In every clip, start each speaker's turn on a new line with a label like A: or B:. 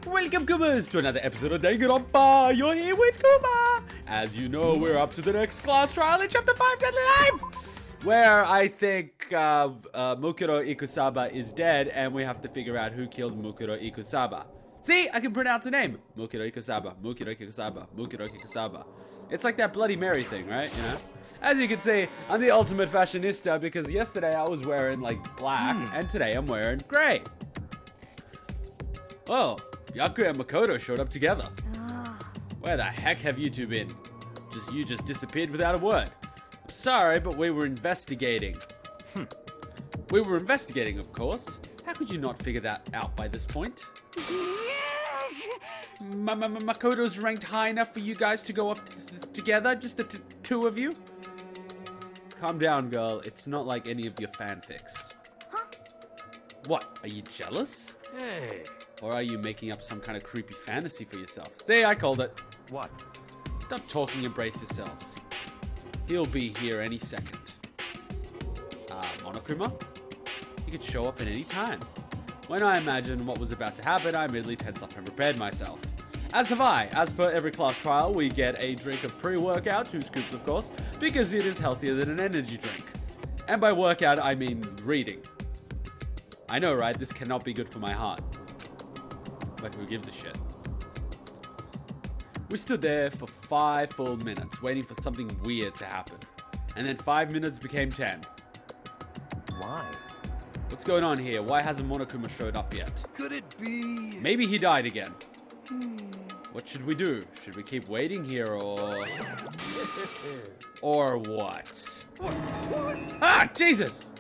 A: Welcome, Kumas, to another episode of Danganronpa. You're here with Kuma. As you know, we're up to the next class trial in Chapter 5, Deadly Life, where I think Mukuro Ikusaba is dead, and we have to figure out who killed Mukuro Ikusaba. See, I can pronounce the name. Mukuro Ikusaba, Mukuro Ikusaba, Mukuro Ikusaba. It's like that Bloody Mary thing, right? You know? As you can see, I'm the ultimate fashionista because yesterday I was wearing, like, black, and today I'm wearing gray. Oh, Byakuya and Makoto showed up together. Where the heck have you two been? You just disappeared without a word. I'm sorry, but we were investigating. We were investigating, of course. How could you not figure that out by this point? Makoto's ranked high enough for you guys to go off together? Just the two of you? Calm down, girl. It's not like any of your fanfics. Huh? What? Are you jealous?
B: Hey.
A: Or are you making up some kind of creepy fantasy for yourself? See, I called it.
B: What?
A: Stop talking and brace yourselves. He'll be here any second. Monokuma? He could show up at any time. When I imagined what was about to happen, I immediately tensed up and prepared myself. As have I. As per every class trial, we get a drink of pre-workout, 2 scoops of course, because it is healthier than an energy drink. And by workout, I mean reading. I know, right? This cannot be good for my heart. But who gives a shit? We stood there for 5 full minutes, waiting for something weird to happen. And then 5 minutes became 10.
B: Why?
A: What's going on here? Why hasn't Monokuma showed up yet?
B: Could it be?
A: Maybe he died again. What should we do? Should we keep waiting here or... or what?
B: What?
A: Ah, Jesus!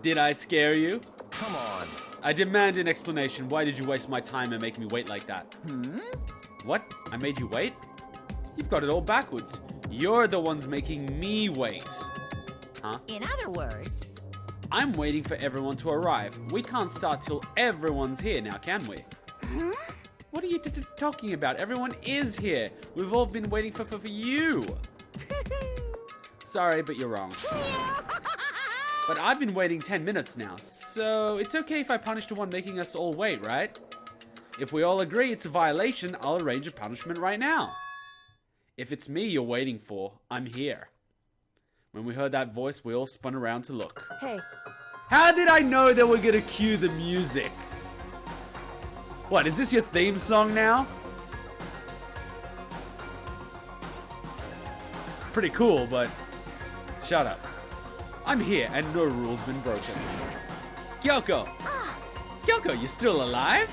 A: Did I scare you?
B: Come on.
A: I demand an explanation. Why did you waste my time and make me wait like that? What? I made you wait? You've got it all backwards. You're the ones making me wait. Huh?
C: In other words...
A: I'm waiting for everyone to arrive. We can't start till everyone's here now, can we?
C: Huh?
A: What are you talking about? Everyone is here. We've all been waiting for you. Sorry, but you're wrong. But I've been waiting 10 minutes now, so it's okay if I punish the one making us all wait, right? If we all agree it's a violation, I'll arrange a punishment right now. If it's me you're waiting for, I'm here. When we heard that voice, we all spun around to look.
C: Hey.
A: How did I know they were gonna cue the music? What, is this your theme song now? Pretty cool, but shut up. I'm here and no rule's been broken. Kyoko! Kyoko, you still alive?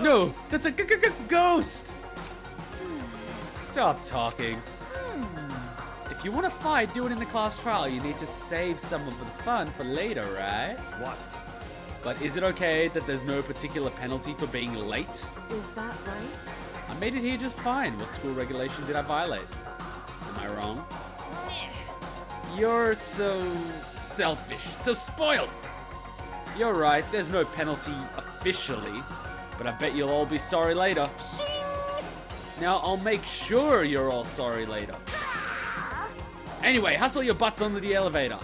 A: No, that's a ghost! Stop talking. If you want to fight, do it in the class trial. You need to save some of the fun for later, right?
B: What?
A: But is it okay that there's no particular penalty for being late?
C: Is that right?
A: I made it here just fine. What school regulation did I violate? Am I wrong? You're so selfish, so spoiled. You're right, there's no penalty officially, but I bet you'll all be sorry later. Now I'll make sure you're all sorry later. Anyway, hustle your butts onto the elevator.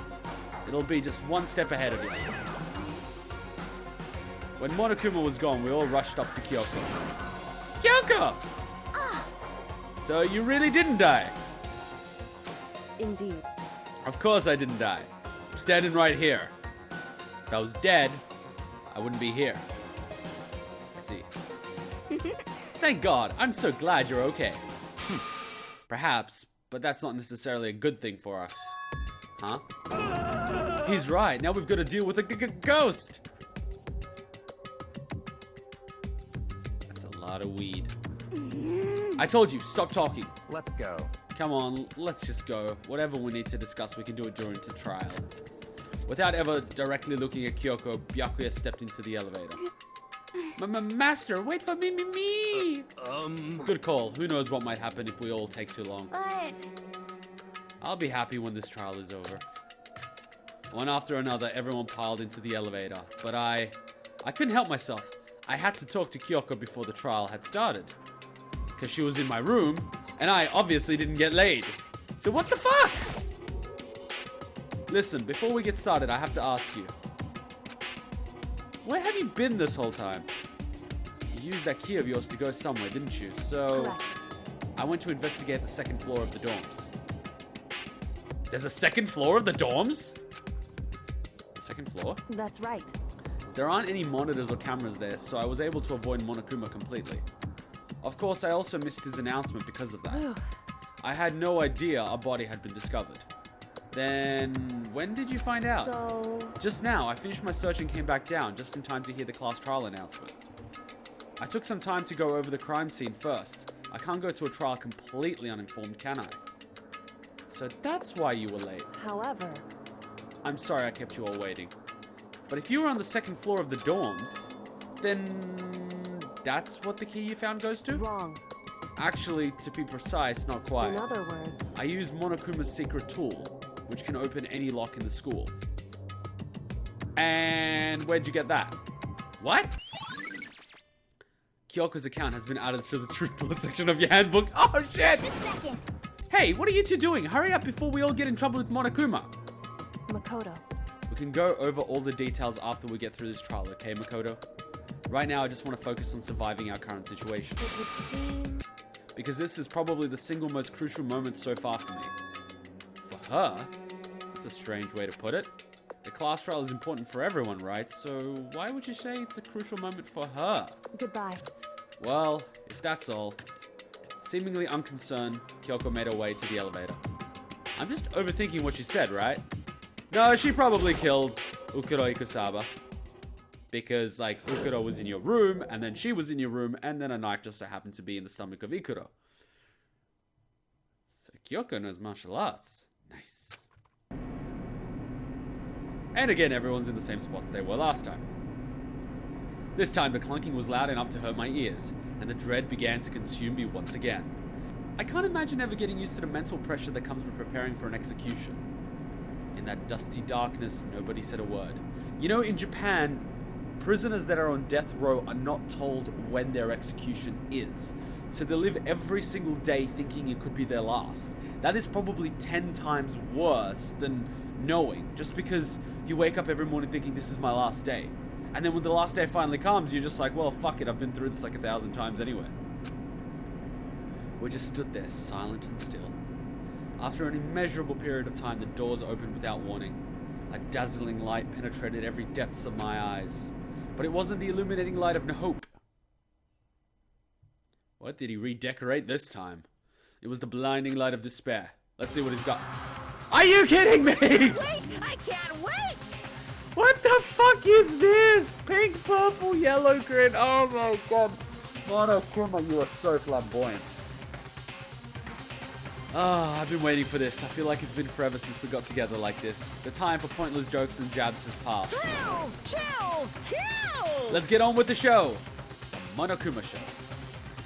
A: It'll be just one step ahead of you. When Monokuma was gone, we all rushed up to Kyoko. Kyoko! So you really didn't die?
C: Indeed.
A: Of course I didn't die. I'm standing right here. If I was dead, I wouldn't be here. I see. Thank God. I'm so glad you're okay. Perhaps, but that's not necessarily a good thing for us. Huh? He's right. Now we've got to deal with a ghost. That's a lot of weed. I told you, stop talking.
B: Let's go.
A: Come on, let's just go. Whatever we need to discuss, we can do it during the trial. Without ever directly looking at Kyoko, Byakuya stepped into the elevator. Master, wait for me. Good call. Who knows what might happen if we all take too long.
C: What?
A: I'll be happy when this trial is over. One after another, everyone piled into the elevator. But I couldn't help myself. I had to talk to Kyoko before the trial had started. Because she was in my room, and I obviously didn't get laid. So what the fuck? Listen, before we get started, I have to ask you. Where have you been this whole time? You used that key of yours to go somewhere, didn't you? So,
C: Correct.
A: I went to investigate the second floor of the dorms. There's a second floor of the dorms? The second floor?
C: That's right.
A: There aren't any monitors or cameras there, so I was able to avoid Monokuma completely. Of course, I also missed his announcement because of that. I had no idea a body had been discovered. Then, when did you find out?
C: So...
A: Just now, I finished my search and came back down, just in time to hear the class trial announcement. I took some time to go over the crime scene first. I can't go to a trial completely uninformed, can I? So that's why you were late.
C: However...
A: I'm sorry I kept you all waiting. But if you were on the second floor of the dorms, then that's what the key you found goes to?
C: Wrong.
A: Actually, to be precise, not quite.
C: In other words...
A: I used Monokuma's secret tool, which can open any lock in the school. And where'd you get that? What? Kyoko's account has been added to the truth bullet section of your handbook. Oh shit!
D: Just a second.
A: Hey, what are you two doing? Hurry up before we all get in trouble with Monokuma.
C: Makoto.
A: We can go over all the details after we get through this trial, okay, Makoto? Right now, I just want to focus on surviving our current situation.
C: It would seem...
A: Because this is probably the single most crucial moment so far for me. For her? That's a strange way to put it. The class trial is important for everyone, right? So why would you say it's a crucial moment for her?
C: Goodbye.
A: Well, if that's all. Seemingly unconcerned, Kyoko made her way to the elevator. I'm just overthinking what she said, right? No, she probably killed Ukuro Ikusaba. Because, like, Ukuro was in your room, and then she was in your room, and then a knife just so happened to be in the stomach of Ikuro. So Kyoko knows martial arts. Nice. And again, everyone's in the same spots they were last time. This time, the clunking was loud enough to hurt my ears, and the dread began to consume me once again. I can't imagine ever getting used to the mental pressure that comes with preparing for an execution. In that dusty darkness, nobody said a word. You know, in Japan, prisoners that are on death row are not told when their execution is. So they live every single day thinking it could be their last. That is probably 10 times worse than knowing, just because you wake up every morning thinking this is my last day. And then when the last day finally comes, you're just like, well, fuck it, I've been through this like 1,000 times anyway. We just stood there, silent and still. After an immeasurable period of time, the doors opened without warning. A dazzling light penetrated every depths of my eyes. But it wasn't the illuminating light of hope. What did he redecorate this time? It was the blinding light of despair. Let's see what he's got. Are you kidding me?
C: Wait! I can't wait!
A: What the fuck is this? Pink, purple, yellow, green. Oh my god. Monokuma, you are so flamboyant. Ah, I've been waiting for this. I feel like it's been forever since we got together like this. The time for pointless jokes and jabs has passed.
C: Thrills! Chills! Kills!
A: Let's get on with the show. The Monokuma Show.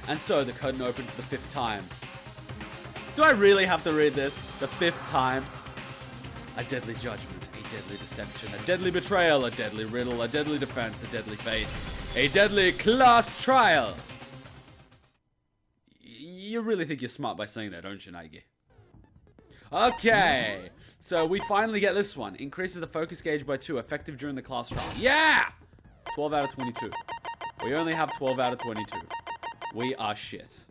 A: And so the curtain opened for the 5th time. Do I really have to read this? The 5th time? A deadly judgment, a deadly deception, a deadly betrayal, a deadly riddle, a deadly defense, a deadly fate, a deadly class trial. You really think you're smart by saying that, don't you, Naegi? Okay, so we finally get this one. Increases the focus gauge by 2, effective during the class trial. Yeah! 12 out of 22. We only have 12 out of 22. We are shit.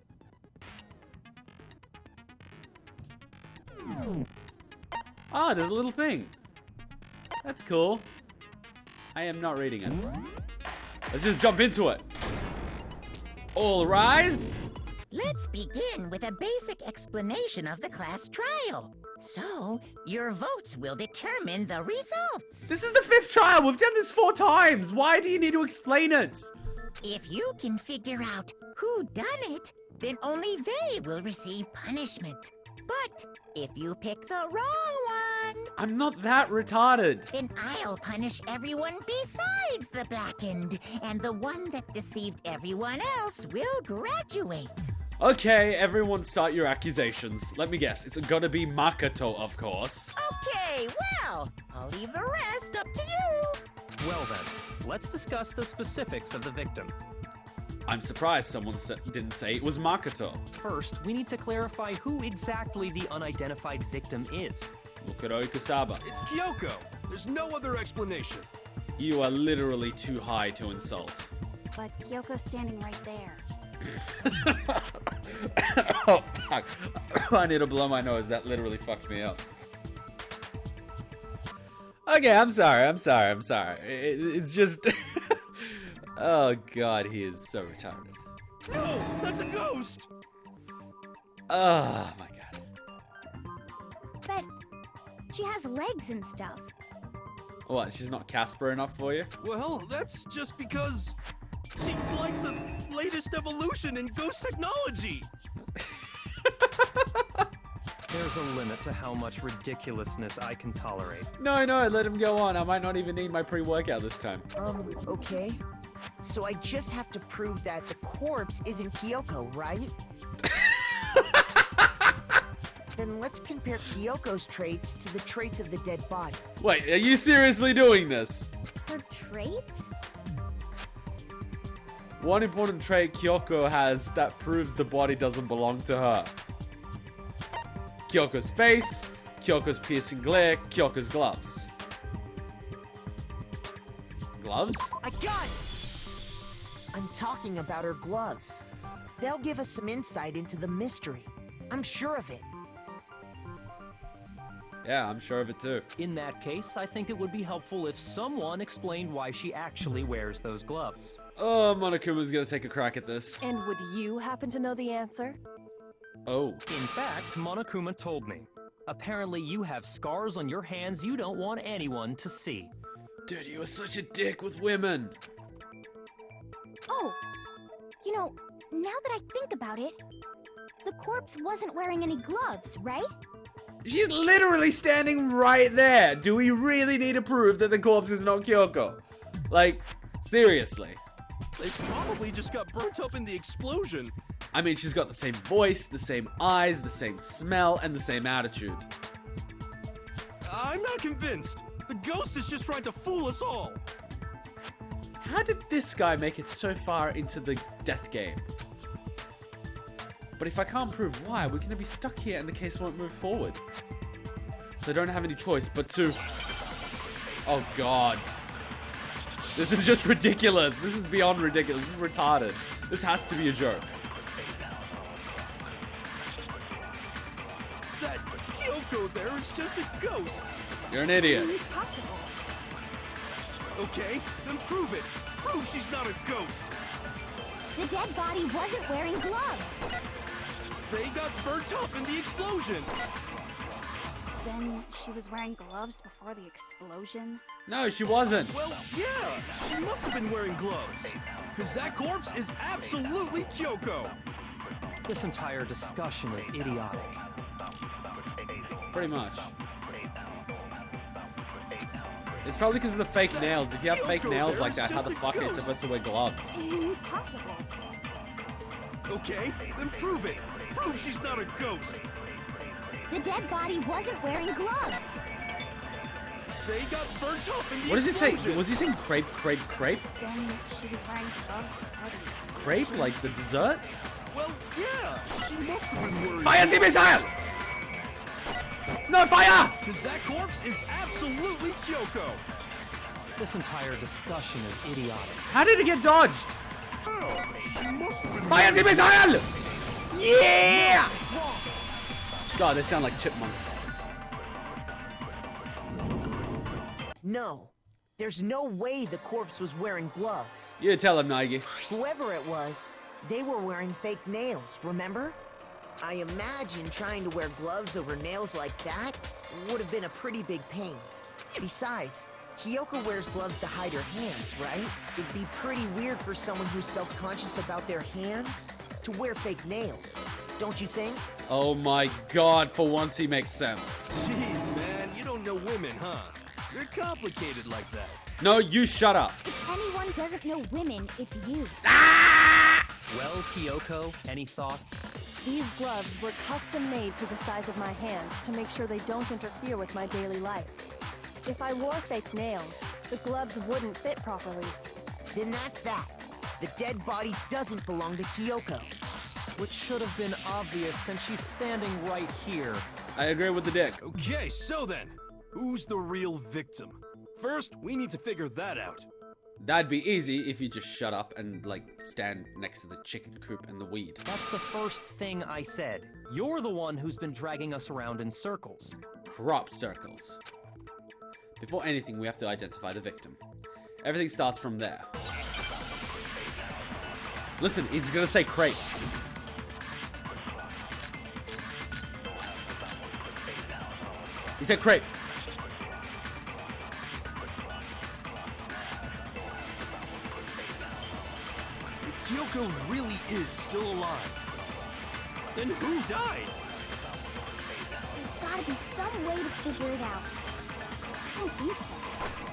A: Ah, there's a little thing. That's cool. I am not reading it. Let's just jump into it. All rise.
E: Let's begin with a basic explanation of the class trial. So, your votes will determine the results.
A: This is the 5th trial. We've done this 4 times. Why do you need to explain it?
E: If you can figure out who done it, then only they will receive punishment. But if you pick the wrong one,
A: I'm not that retarded.
E: then I'll punish everyone besides the blackened, and the one that deceived everyone else will graduate.
A: Okay, everyone start your accusations. Let me guess. It's gotta be Makoto, of course.
E: Okay, well, I'll leave the rest up to you.
B: Well then, let's discuss the specifics of the victim.
A: I'm surprised someone didn't say it was Makoto.
B: First, we need to clarify who exactly the unidentified victim is.
A: Mukuro Ikusaba.
F: It's Kyoko. There's no other explanation.
A: You are literally too high to insult.
C: But Kyoko's standing right there.
A: Oh, fuck. I need to blow my nose. That literally fucked me up. Okay, I'm sorry. It's just... Oh, God, he is so retarded.
D: No, that's a ghost!
A: Oh, my God.
C: But she has legs and stuff.
A: What, she's not Casper enough for you?
D: Well, that's just because she's like the latest evolution in ghost technology.
B: There's a limit to how much ridiculousness I can tolerate.
A: No, let him go on. I might not even need my pre-workout this time.
F: Okay. So I just have to prove that the corpse isn't Kyoko, right? Then let's compare Kyoko's traits to the traits of the dead body.
A: Wait, are you seriously doing this?
C: Her traits?
A: One important trait Kyoko has that proves the body doesn't belong to her. Kyoko's face, Kyoko's piercing glare, Kyoko's gloves. Gloves?
F: I got it! I'm talking about her gloves. They'll give us some insight into the mystery. I'm sure of it.
A: Yeah, I'm sure of it too.
B: In that case, I think it would be helpful if someone explained why she actually wears those gloves.
A: Oh, Monokuma's gonna take a crack at this.
G: And would you happen to know the answer?
A: Oh.
B: In fact, Monokuma told me. Apparently you have scars on your hands you don't want anyone to see.
A: Dude, you are such a dick with women.
C: Oh, you know, now that I think about it, the corpse wasn't wearing any gloves, right?
A: She's literally standing right there. Do we really need to prove that the corpse is not Kyoko? Like, seriously.
D: They probably just got burnt up in the explosion.
A: I mean, she's got the same voice, the same eyes, the same smell, and the same attitude.
D: I'm not convinced. The ghost is just trying to fool us all.
A: How did this guy make it so far into the death game? But if I can't prove why, we're gonna be stuck here and the case won't move forward. So I don't have any choice but to... Oh God. This is just ridiculous. This is beyond ridiculous. This is retarded. This has to be a joke.
D: That Kyoko there is just a ghost.
A: You're an idiot.
C: Impossible.
D: Okay, then prove it. Prove she's not a ghost.
C: The dead body wasn't wearing gloves.
D: They got burnt up in the explosion.
C: Then she was wearing gloves before the explosion?
A: No, she wasn't.
D: Well, yeah, she must have been wearing gloves. Because that corpse is absolutely Kyoko.
B: This entire discussion is idiotic.
A: Pretty much. It's probably because of the fake nails. If you have fake nails like that, how the fuck are you supposed to wear gloves?
C: Impossible.
D: Okay, then prove it. Prove she's not a ghost.
C: The dead body wasn't wearing gloves.
D: They got burnt up in the
A: What does he say?
D: explosion.
A: Was he saying crepe, crepe, crepe?
C: Then she was wearing gloves before the explosion.
A: Crepe? Like the dessert?
D: Well, yeah, she must have been wearing
A: Fire the missile! No fire!
D: because that corpse is absolutely Kyoko.
B: This entire discussion is idiotic.
A: How did it get dodged?
D: She must have been
A: Fire the missile! Yeah! God, they sound like chipmunks.
F: No. There's no way the corpse was wearing gloves.
A: You tell him, Naegi.
F: Whoever it was, they were wearing fake nails, remember? I imagine trying to wear gloves over nails like that would have been a pretty big pain. Besides, Kyoko wears gloves to hide her hands, right? It'd be pretty weird for someone who's self-conscious about their hands to wear fake nails. Don't you think?
A: Oh my God, for once he makes sense.
D: Jeez, man, you don't know women, huh? They're complicated like that.
A: No, you shut up.
C: If anyone doesn't know women, it's you.
B: Well, Kyoko, any thoughts?
G: These gloves were custom made to the size of my hands to make sure they don't interfere with my daily life. If I wore fake nails, the gloves wouldn't fit properly.
F: Then that's that. The dead body doesn't belong to Kyoko.
B: Which should have been obvious since she's standing right here.
A: I agree with the dick.
D: Okay, so then, who's the real victim? First, we need to figure that out.
A: That'd be easy if you just shut up and, like, stand next to the chicken coop and the weed.
B: That's the first thing I said. You're the one who's been dragging us around in circles.
A: Crop circles. Before anything, we have to identify the victim. Everything starts from there. Listen, he's gonna say crate. He said crate.
D: If Kyoko really is still alive, then who died?
C: There's gotta be some way to figure it out. I don't think so.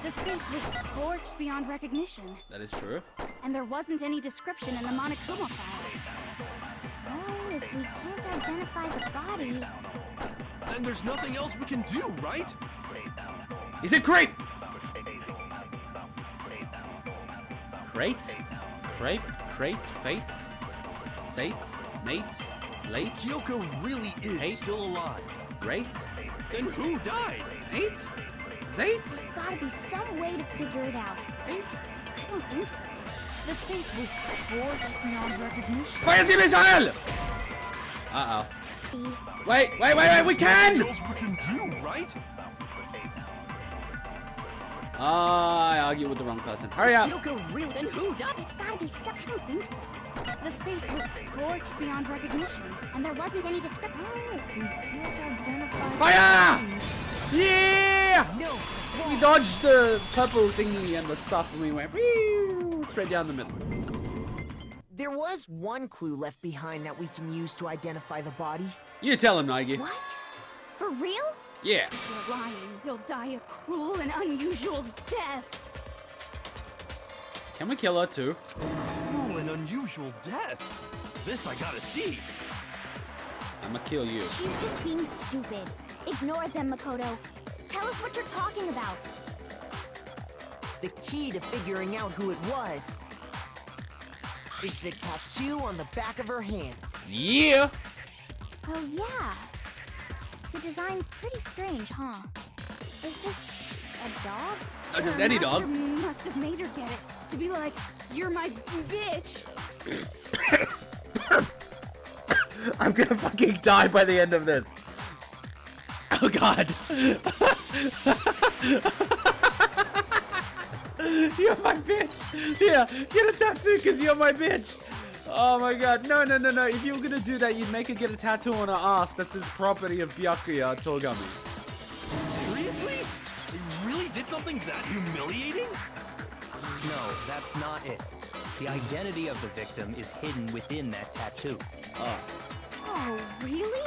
C: The face was scorched beyond recognition,
A: That is true.
C: and there wasn't any description in the Monokuma file. Well, if we can't identify the body...
D: Then there's nothing else we can do, right?
A: He said crate! Crate? Crepe? Crate? Fate? Sate? Mate? Late?
D: Kyoko really is
A: Hate?
D: still alive.
A: Rate?
D: Then who died?
A: Eight? Zate?
C: There's gotta be some way to figure it out.
A: Eight?
C: I don't think so. The face was scorched beyond recognition.
A: Fire the missile! Uh-oh. Wait, we can!
D: Nothing else we can do, right?
A: I argue with the wrong person. Hurry up!
C: Kyoko really? Then who died? There's gotta be some... I don't think so. The face was scorched beyond recognition, and there wasn't any description. Oh, if we can't identify...
A: Fire! Yeah!
F: No,
A: We dodged the purple thingy and the stuff and we went whew, straight down the middle.
F: there was one clue left behind that we can use to identify the body.
A: You tell him, Naegi.
C: What? For real?
A: Yeah.
C: If you're lying, you'll die a cruel and unusual death.
A: Can we kill her too?
D: Cruel and unusual death. This I gotta see.
A: I'ma kill you.
C: She's just being stupid. Ignore them, Makoto. Tell us what you're talking about.
F: The key to figuring out who it was is the tattoo on the back of her hand.
A: Yeah.
C: Oh, yeah. The design's pretty strange, huh? Is this a dog?
A: Not just
C: Her
A: any dog.
C: master must have made her get it. To be like, you're my bitch.
A: I'm gonna fucking die by the end of this. Oh god. You're my bitch. Yeah, get a tattoo because you're my bitch. Oh my god. No. If you were gonna do that, you'd make her get a tattoo on her ass. That's his property of Byakuya Togami.
D: Seriously? They really did something that humiliating?
B: No, that's not it. The identity of the victim is hidden within that tattoo.
C: Oh, really?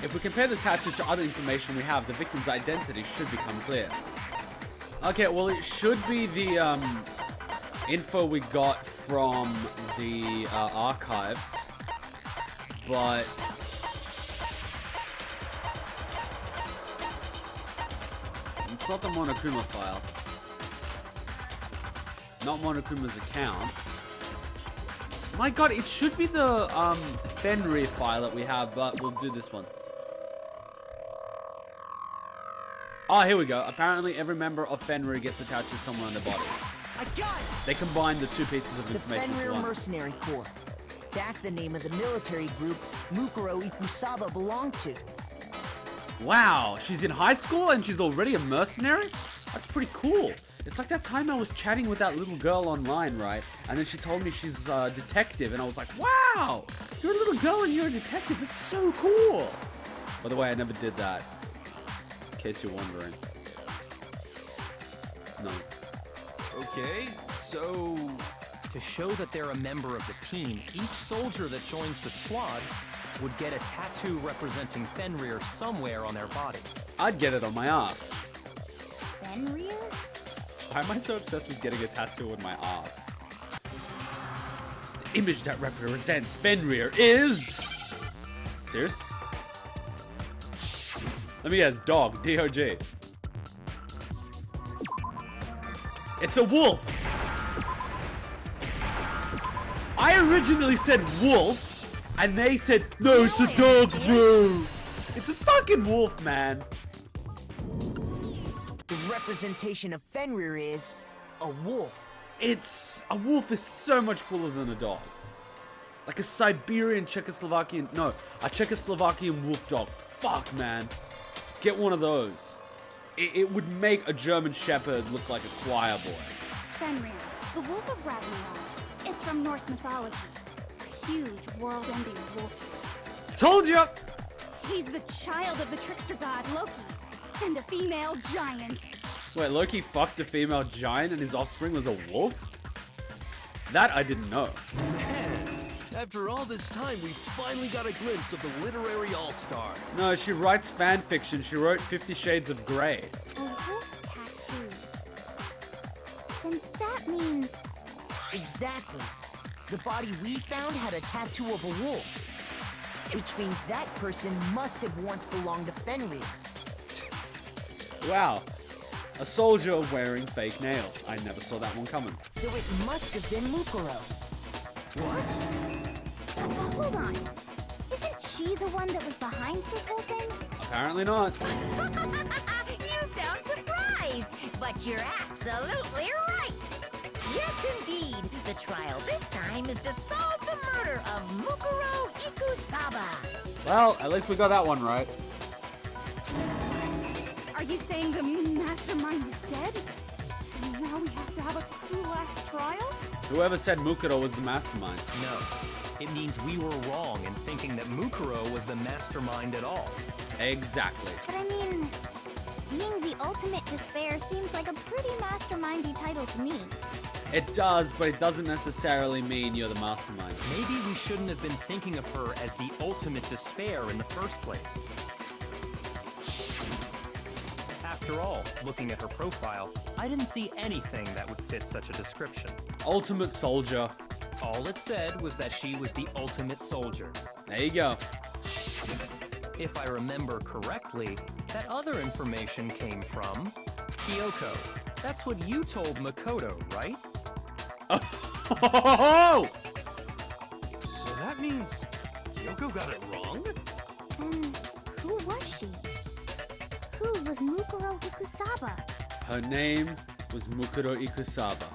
A: If we compare the tattoo to other information we have, the victim's identity should become clear. Okay, well it should be the info we got from the archives, but it's not the Monokuma file. Not Monokuma's account. My god, it should be the Fenrir file that we have, but we'll do this one. Oh, here we go. Apparently, every member of Fenrir gets a tattoo somewhere on their body.
F: I got it!
A: They combine the two pieces of
F: The
A: information into
F: Fenrir
A: one.
F: Mercenary Corps. That's the name of the military group Mukuro Ikusaba belonged to.
A: Wow, she's in high school and she's already a mercenary? That's pretty cool. It's like that time I was chatting with that little girl online, right? And then she told me she's a detective, and I was like, wow, you're a little girl and you're a detective. That's so cool. By the way, I never did that. In case you're wondering. No.
D: Okay, so...
B: To show that they're a member of the team, each soldier that joins the squad would get a tattoo representing Fenrir somewhere on their body.
A: I'd get it on my ass.
C: Fenrir?
A: Why am I so obsessed with getting a tattoo on my ass? The image that represents Fenrir is... Serious? Let me guess, dog, D-O-G. It's a wolf! I originally said wolf, and they said, no, it's a dog, bro! It's a fucking wolf, man.
F: representation of Fenrir is a wolf.
A: A wolf is so much cooler than a dog. Like a Siberian Czechoslovakian, no, a Czechoslovakian wolf dog. Fuck, man. Get one of those. It would make a German Shepherd look like a choir boy.
C: Fenrir, the wolf of Ragnarok. It's from Norse mythology. A huge, world-ending wolf race.
A: Told ya!
C: He's the child of the trickster god Loki, and a female giant.
A: Wait, Loki fucked a female giant and his offspring was a wolf? That I didn't know.
D: Man, after all this time, we finally got a glimpse of the literary all-star.
A: No, she writes fan fiction. She wrote 50 Shades of Grey.
C: A wolf tattoo. Then that means...
F: Exactly. The body we found had a tattoo of a wolf. Which means that person must have once belonged to Fenrir.
A: Wow. A soldier wearing fake nails. I never saw that one coming.
F: So it must have been Mukuro.
D: What?
C: Hold on. Isn't she the one that was behind this whole thing?
A: Apparently not.
E: You sound surprised, but you're absolutely right. Yes, indeed. The trial this time is to solve the murder of Mukuro Ikusaba.
A: Well, at least we got that one right.
C: Are you saying the mastermind is dead? And now we have to have a cool-ass trial?
A: Whoever said Mukuro was the mastermind.
B: No. It means we were wrong in thinking that Mukuro was the mastermind at all.
A: Exactly.
C: But I mean, being the ultimate despair seems like a pretty mastermindy title to me.
A: It does, but it doesn't necessarily mean you're the mastermind.
B: Maybe we shouldn't have been thinking of her as the ultimate despair in the first place. After all, looking at her profile, I didn't see anything that would fit such a description.
A: Ultimate soldier.
B: All it said was that she was the ultimate soldier.
A: There you go.
B: If I remember correctly, that other information came from Kyoko. That's what you told Makoto, right?
A: Oh!
D: So that means Kyoko got it wrong?
C: And who was she? Who was Mukuro Ikusaba?
A: Her name was Mukuro Ikusaba.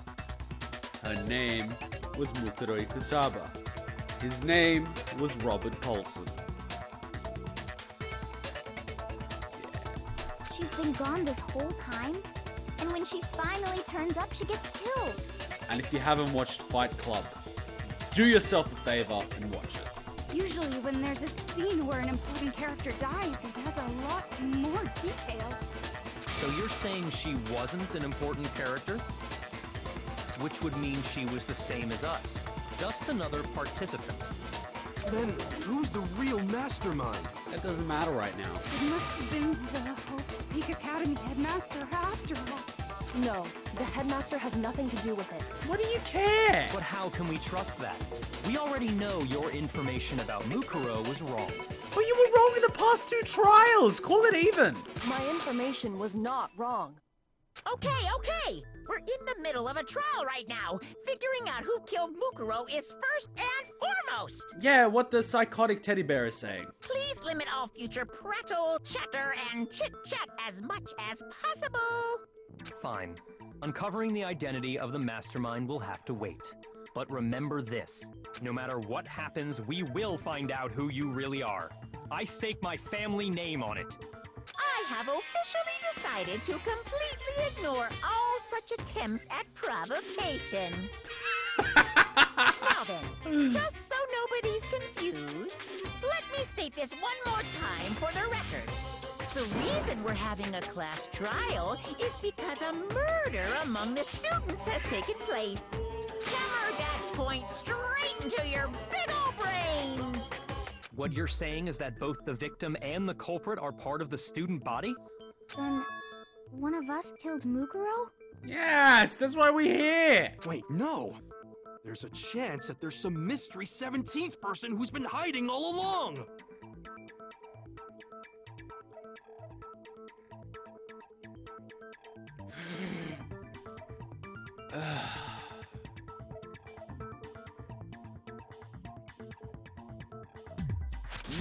A: Her name was Mukuro Ikusaba. His name was Robert Paulson.
C: She's been gone this whole time? And when she finally turns up, she gets killed.
A: And if you haven't watched Fight Club, do yourself a favor and watch it.
C: Usually when there's a scene where an important character dies, it has a lot more detail.
B: So you're saying she wasn't an important character? Which would mean she was the same as us. Just another participant.
D: Then who's the real mastermind?
A: That doesn't matter right now.
C: It must have been the Hope's Peak Academy headmaster after all.
G: No, the headmaster has nothing to do with it.
A: What do you care?
B: But how can we trust that? We already know your information about Mukuro was wrong.
A: But you were wrong in the past 2 trials. Call it even.
G: My information was not wrong.
E: Okay. We're in the middle of a trial right now. Figuring out who killed Mukuro is first and foremost.
A: Yeah, what the psychotic teddy bear is saying.
E: Please limit all future prattle, chatter, and chit-chat as much as possible.
B: Fine. Uncovering the identity of the mastermind will have to wait. But remember this. No matter what happens, we will find out who you really are. I stake my family name on it.
E: I have officially decided to completely ignore all such attempts at provocation. Now then, just so nobody's confused, let me state this one more time for the record. The reason we're having a class trial is because a murder among the students has taken place. Hammer that point straight into your big ol' brains!
B: What you're saying is that both the victim and the culprit are part of the student body?
C: Then, one of us killed Mukuro?
A: Yes, that's why we're here.
D: Wait, no. There's a chance that there's some mystery 17th person who's been hiding all along.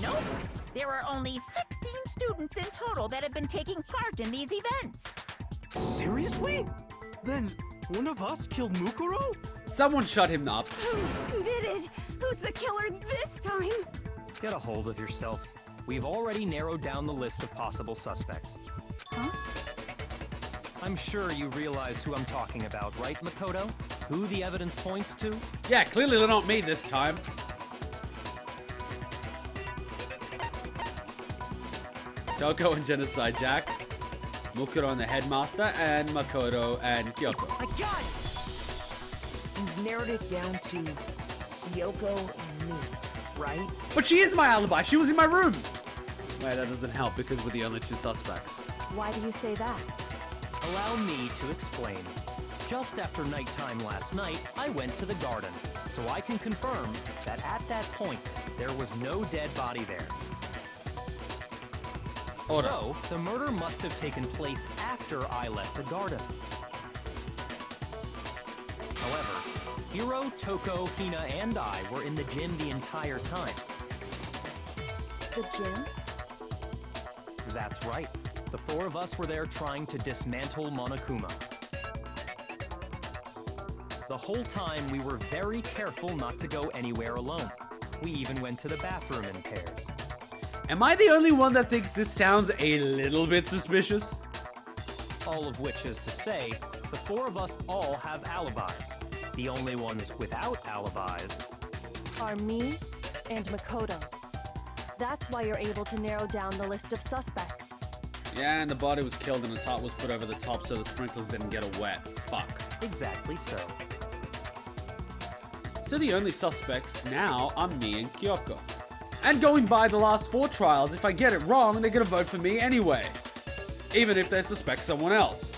E: Nope. There are only 16 students in total that have been taking part in these events.
D: Seriously? Then one of us killed Mukuro?
A: Someone shut him up.
C: Who did it? Who's the killer this time?
B: Get a hold of yourself. We've already narrowed down the list of possible suspects.
C: Huh?
B: I'm sure you realize who I'm talking about, right, Makoto? Who the evidence points to?
A: Yeah, clearly they're not me this time. Toko and Genocide Jack, Mukuro and the Headmaster, and Makoto and Kyoko.
F: I got it! You've narrowed it down to Kyoko and me, right?
A: But she is my alibi. She was in my room. Wait, that doesn't help because we're the only two suspects.
G: Why do you say that?
B: Allow me to explain. Just after nighttime last night, I went to the garden, so I can confirm that at that point, there was no dead body there.
A: Order.
B: So, the murder must have taken place after I left the garden. However, Hiro, Toko, Hina, and I were in the gym the entire time.
G: The gym?
B: That's right. The four of us were there trying to dismantle Monokuma. The whole time, we were very careful not to go anywhere alone. We even went to the bathroom in pairs.
A: Am I the only one that thinks this sounds a little bit suspicious?
B: All of which is to say, the four of us all have alibis. The only ones without alibis
G: Are me and Makoto. That's why you're able to narrow down the list of suspects.
A: Yeah, and the body was killed and a tarp was put over the top so the sprinklers didn't get it wet. Fuck.
B: exactly so.
A: So the only suspects now are me and Kyoko. And going by the last 4 trials, if I get it wrong, they're gonna vote for me anyway. Even if they suspect someone else.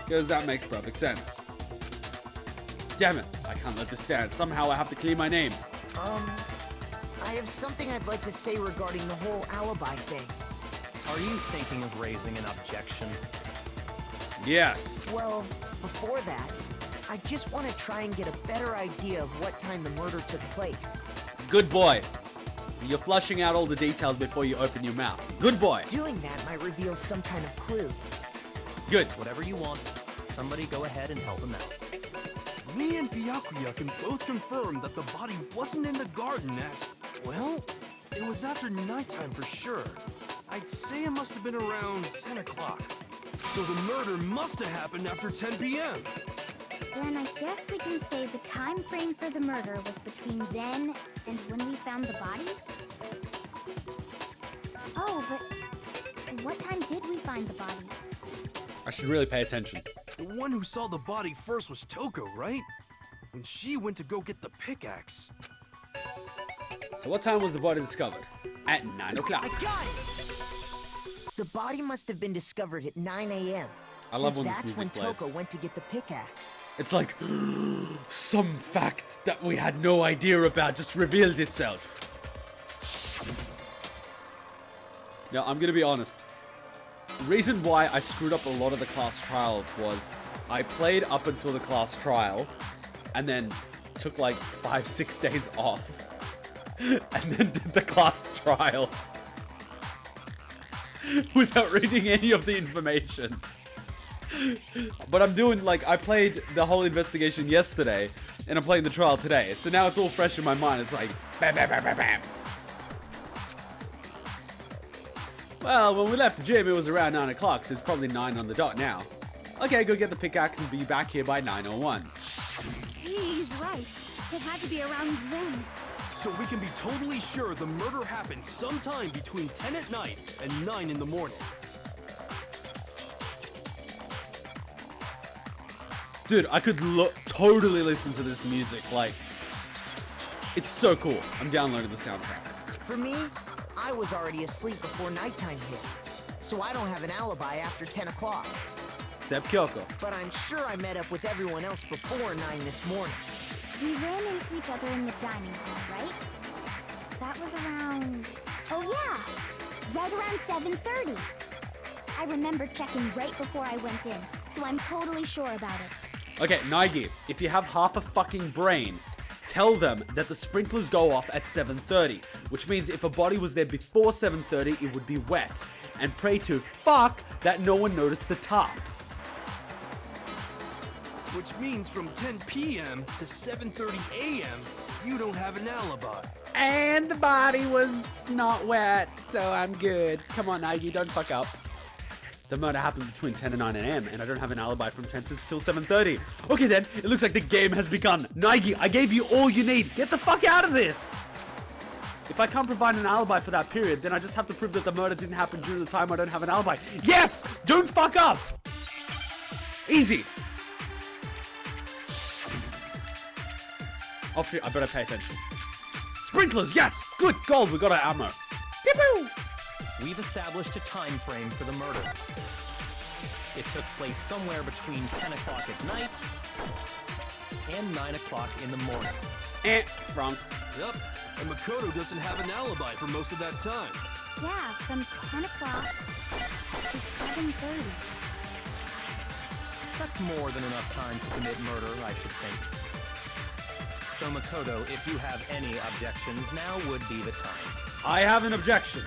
A: Because that makes perfect sense. Damn it, I can't let this stand. Somehow I have to clear my name.
F: I have something I'd like to say regarding the whole alibi thing.
B: Are you thinking of raising an objection?
A: Yes.
F: Well, before that, I just want to try and get a better idea of what time the murder took place.
A: Good boy. You're flushing out all the details before you open your mouth. Good boy.
F: Doing that might reveal some kind of clue.
A: Good.
B: Whatever you want. Somebody go ahead and help him out.
D: Me and Byakuya can both confirm that the body wasn't in the garden at... Well, it was after nighttime for sure. I'd say it must have been around 10 o'clock. So the murder must have happened after 10 p.m.
C: Then I guess we can say the time frame for the murder was between then and when we found the body? Oh, but what time did we find the body?
A: I should really pay attention.
D: The one who saw the body first was Toko, right? When she went to go get the pickaxe.
A: So what time was the body discovered? At 9 o'clock.
F: I got it! The body must have been discovered at 9 a.m.
A: I love
F: since
A: when this
F: that's
A: music
F: when
A: plays.
F: Toko went to get the pickaxe.
A: It's like, some fact that we had no idea about just revealed itself. Now, I'm gonna be honest. The reason why I screwed up a lot of the class trials was I played up until the class trial and then took like 5-6 days off and then did the class trial without reading any of the information. But I'm doing, like, I played the whole investigation yesterday, and I'm playing the trial today. So now it's all fresh in my mind. It's like, bam, bam, bam, bam, bam. Well, when we left the gym, it was around 9 o'clock, so it's probably 9 on the dot now. Okay, go get the pickaxe and be back here by 9:01.
C: He's right. It had to be around then.
D: So we can be totally sure the murder happened sometime between 10 at night and 9 in the morning.
A: Dude, I could totally listen to this music, like, it's so cool. I'm downloading the soundtrack.
F: For me, I was already asleep before nighttime hit, so I don't have an alibi after 10 o'clock.
A: Except Kyoko.
F: But I'm sure I met up with everyone else before 9 this morning.
C: We ran into each other in the dining hall, right? That was around... Oh yeah! Right around 7:30. I remember checking right before I went in, so I'm totally sure about it.
A: Okay, Naegi, if you have half a fucking brain, tell them that the sprinklers go off at 7:30, which means if a body was there before 7:30, it would be wet, and pray to fuck that no one noticed the top.
D: Which means from 10 p.m. to 7:30 a.m., you don't have an alibi.
A: And the body was not wet, so I'm good. Come on, Naegi, don't fuck up. The murder happened between 10 and 9 a.m., and I don't have an alibi from 10 till 7:30. Okay then, it looks like the game has begun. Naegi, I gave you all you need. Get the fuck out of this! If I can't provide an alibi for that period, then I just have to prove that the murder didn't happen during the time I don't have an alibi. Yes! Don't fuck up! Easy! I better pay attention. Sprinklers, yes! Good gold, we got our ammo. Pew-pew!
B: We've established a time frame for the murder. It took place somewhere between 10 o'clock at night and 9 o'clock in the morning.
A: Wrong.
D: Yep, and Makoto doesn't have an alibi for most of that time.
C: Yeah, from 10 o'clock to 7:30.
B: That's more than enough time to commit murder, I should think. So Makoto, if you have any objections, now would be the time.
A: I have an objection.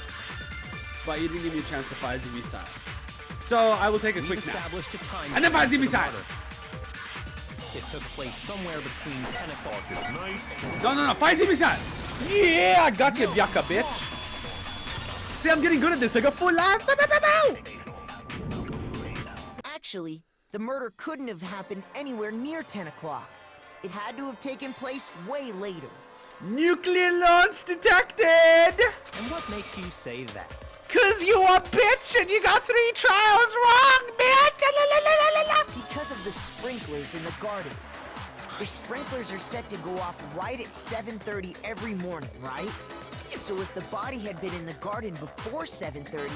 A: But you didn't give me a chance to fire Zimi-san. So I will take a quick nap.
B: Established a time
A: And then fire
B: frame for the
A: Zimi-san!
B: murder. It took place somewhere between 10 o'clock at night.
A: No, fire Zimi-san! Yeah, I got you, Byakuya, bitch. See, I'm getting good at this. I got full life. Bow, bow, bow, bow.
F: Actually, the murder couldn't have happened anywhere near 10 o'clock. It had to have taken place way later.
A: Nuclear launch detected!
B: And what makes you say that?
A: Cause you a bitch and you got 3 trials wrong, bitch! La, la, la, la, la.
F: Because of the sprinklers in the garden. The sprinklers are set to go off right at 7:30 every morning, right? So if the body had been in the garden before 7:30,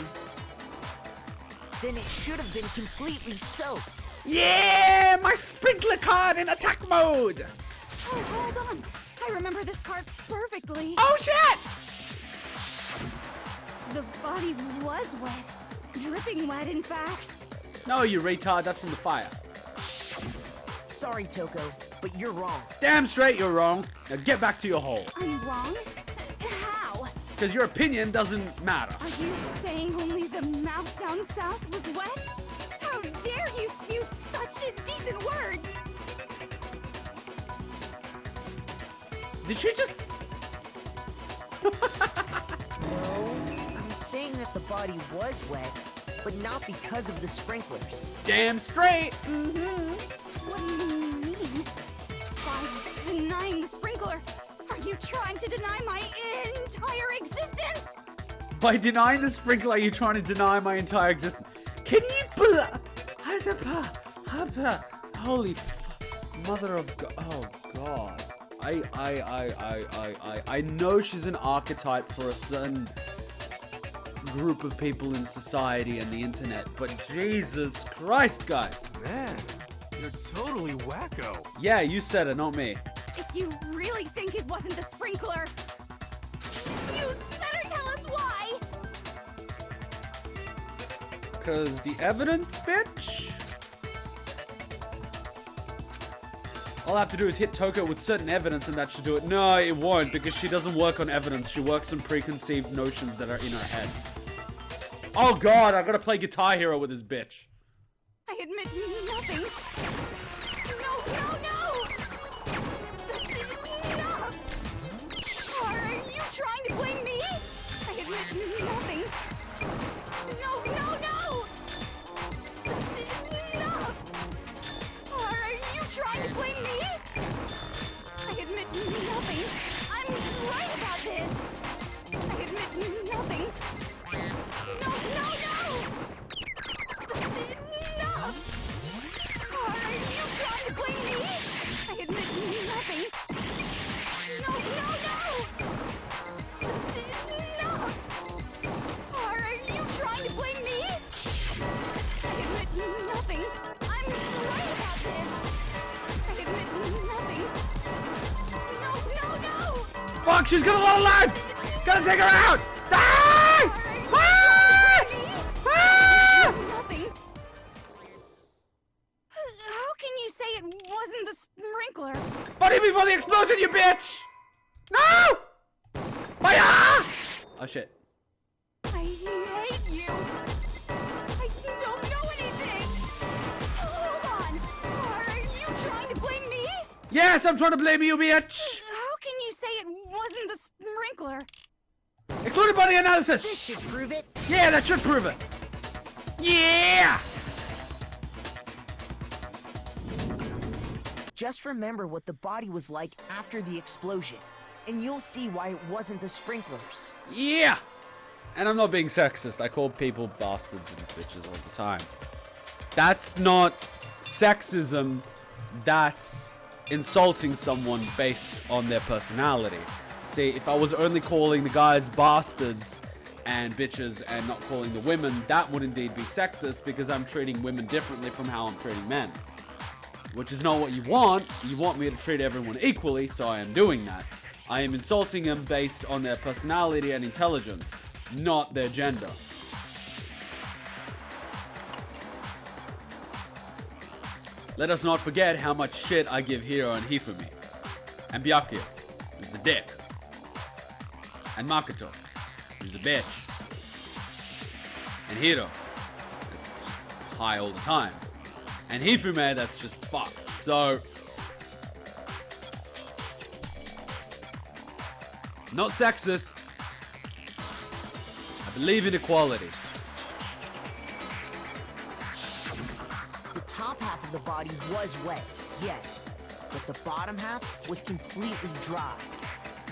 F: then it should have been completely soaked.
A: Yeah, my sprinkler card in attack mode!
C: Oh, hold on. I remember this part perfectly.
A: Oh shit!
C: The body was wet. Dripping wet, in fact.
A: No, you retard, that's from the fire.
F: Sorry, Toko, but you're wrong.
A: Damn straight you're wrong. Now get back to your hole.
C: I'm wrong? How?
A: Because your opinion doesn't matter.
C: Are you saying only the mouth down south was wet? How dare you spew such indecent words?
A: Did she just...
F: No, I'm saying that the body was wet, but not because of the sprinklers.
A: Damn straight!
C: What do you mean? By denying the sprinkler, are you trying to deny my entire existence?
A: By denying the sprinkler, are you trying to deny my entire existence? Can you... Holy mother of God. Oh, God. I know she's an archetype for a certain group of people in society and the internet, but Jesus Christ, guys.
D: Man, you're totally wacko.
A: Yeah, you said it, not me.
C: If you really think it wasn't the sprinkler, you better tell us why!
A: Cause the evidence, bitch? All I have to do is hit Toko with certain evidence and that should do it. No, it won't, because she doesn't work on evidence. She works on preconceived notions that are in her head. Oh God, I gotta play Guitar Hero with this bitch.
C: I admit nothing. No! This is enough! Are you trying to blame me? I admit nothing. No! This is enough! Are you trying to blame me? I admit nothing. I'm right about this. I admit nothing. No! This is enough! Are you trying to blame me? I admit nothing. No! This is enough! Are you trying to blame me? I admit nothing. I'm right about this. I admit nothing. No!
A: Fuck, she's got a lot of life! Gotta take her out! Die!
C: Nothing. How can you say it wasn't the sprinkler?
A: Body before the explosion, you bitch! No! Fire! Oh shit.
C: I hate you. I don't know anything. Hold on. Are you trying to blame me?
A: Yes, I'm trying to blame you, bitch!
C: How can you say it wasn't the sprinkler?
A: Exploded body analysis!
F: This should prove it.
A: Yeah, that should prove it. Yeah!
F: Just remember what the body was like after the explosion, and you'll see why it wasn't the sprinklers.
A: Yeah! And I'm not being sexist. I call people bastards and bitches all the time. That's not sexism. That's insulting someone based on their personality. See, if I was only calling the guys bastards and bitches and not calling the women, that would indeed be sexist because I'm treating women differently from how I'm treating men. Which is not what you want. You want me to treat everyone equally, so I am doing that. I am insulting them based on their personality and intelligence, not their gender. Let us not forget how much shit I give Hiro and Hifumi. And Byakuya, who's the dick. And Makoto, who's a bitch. And Hiro, that's just high all the time. And Hifumi, that's just fucked. So, not sexist. I believe in equality.
F: The top half of the body was wet, yes, but the bottom half was completely dry.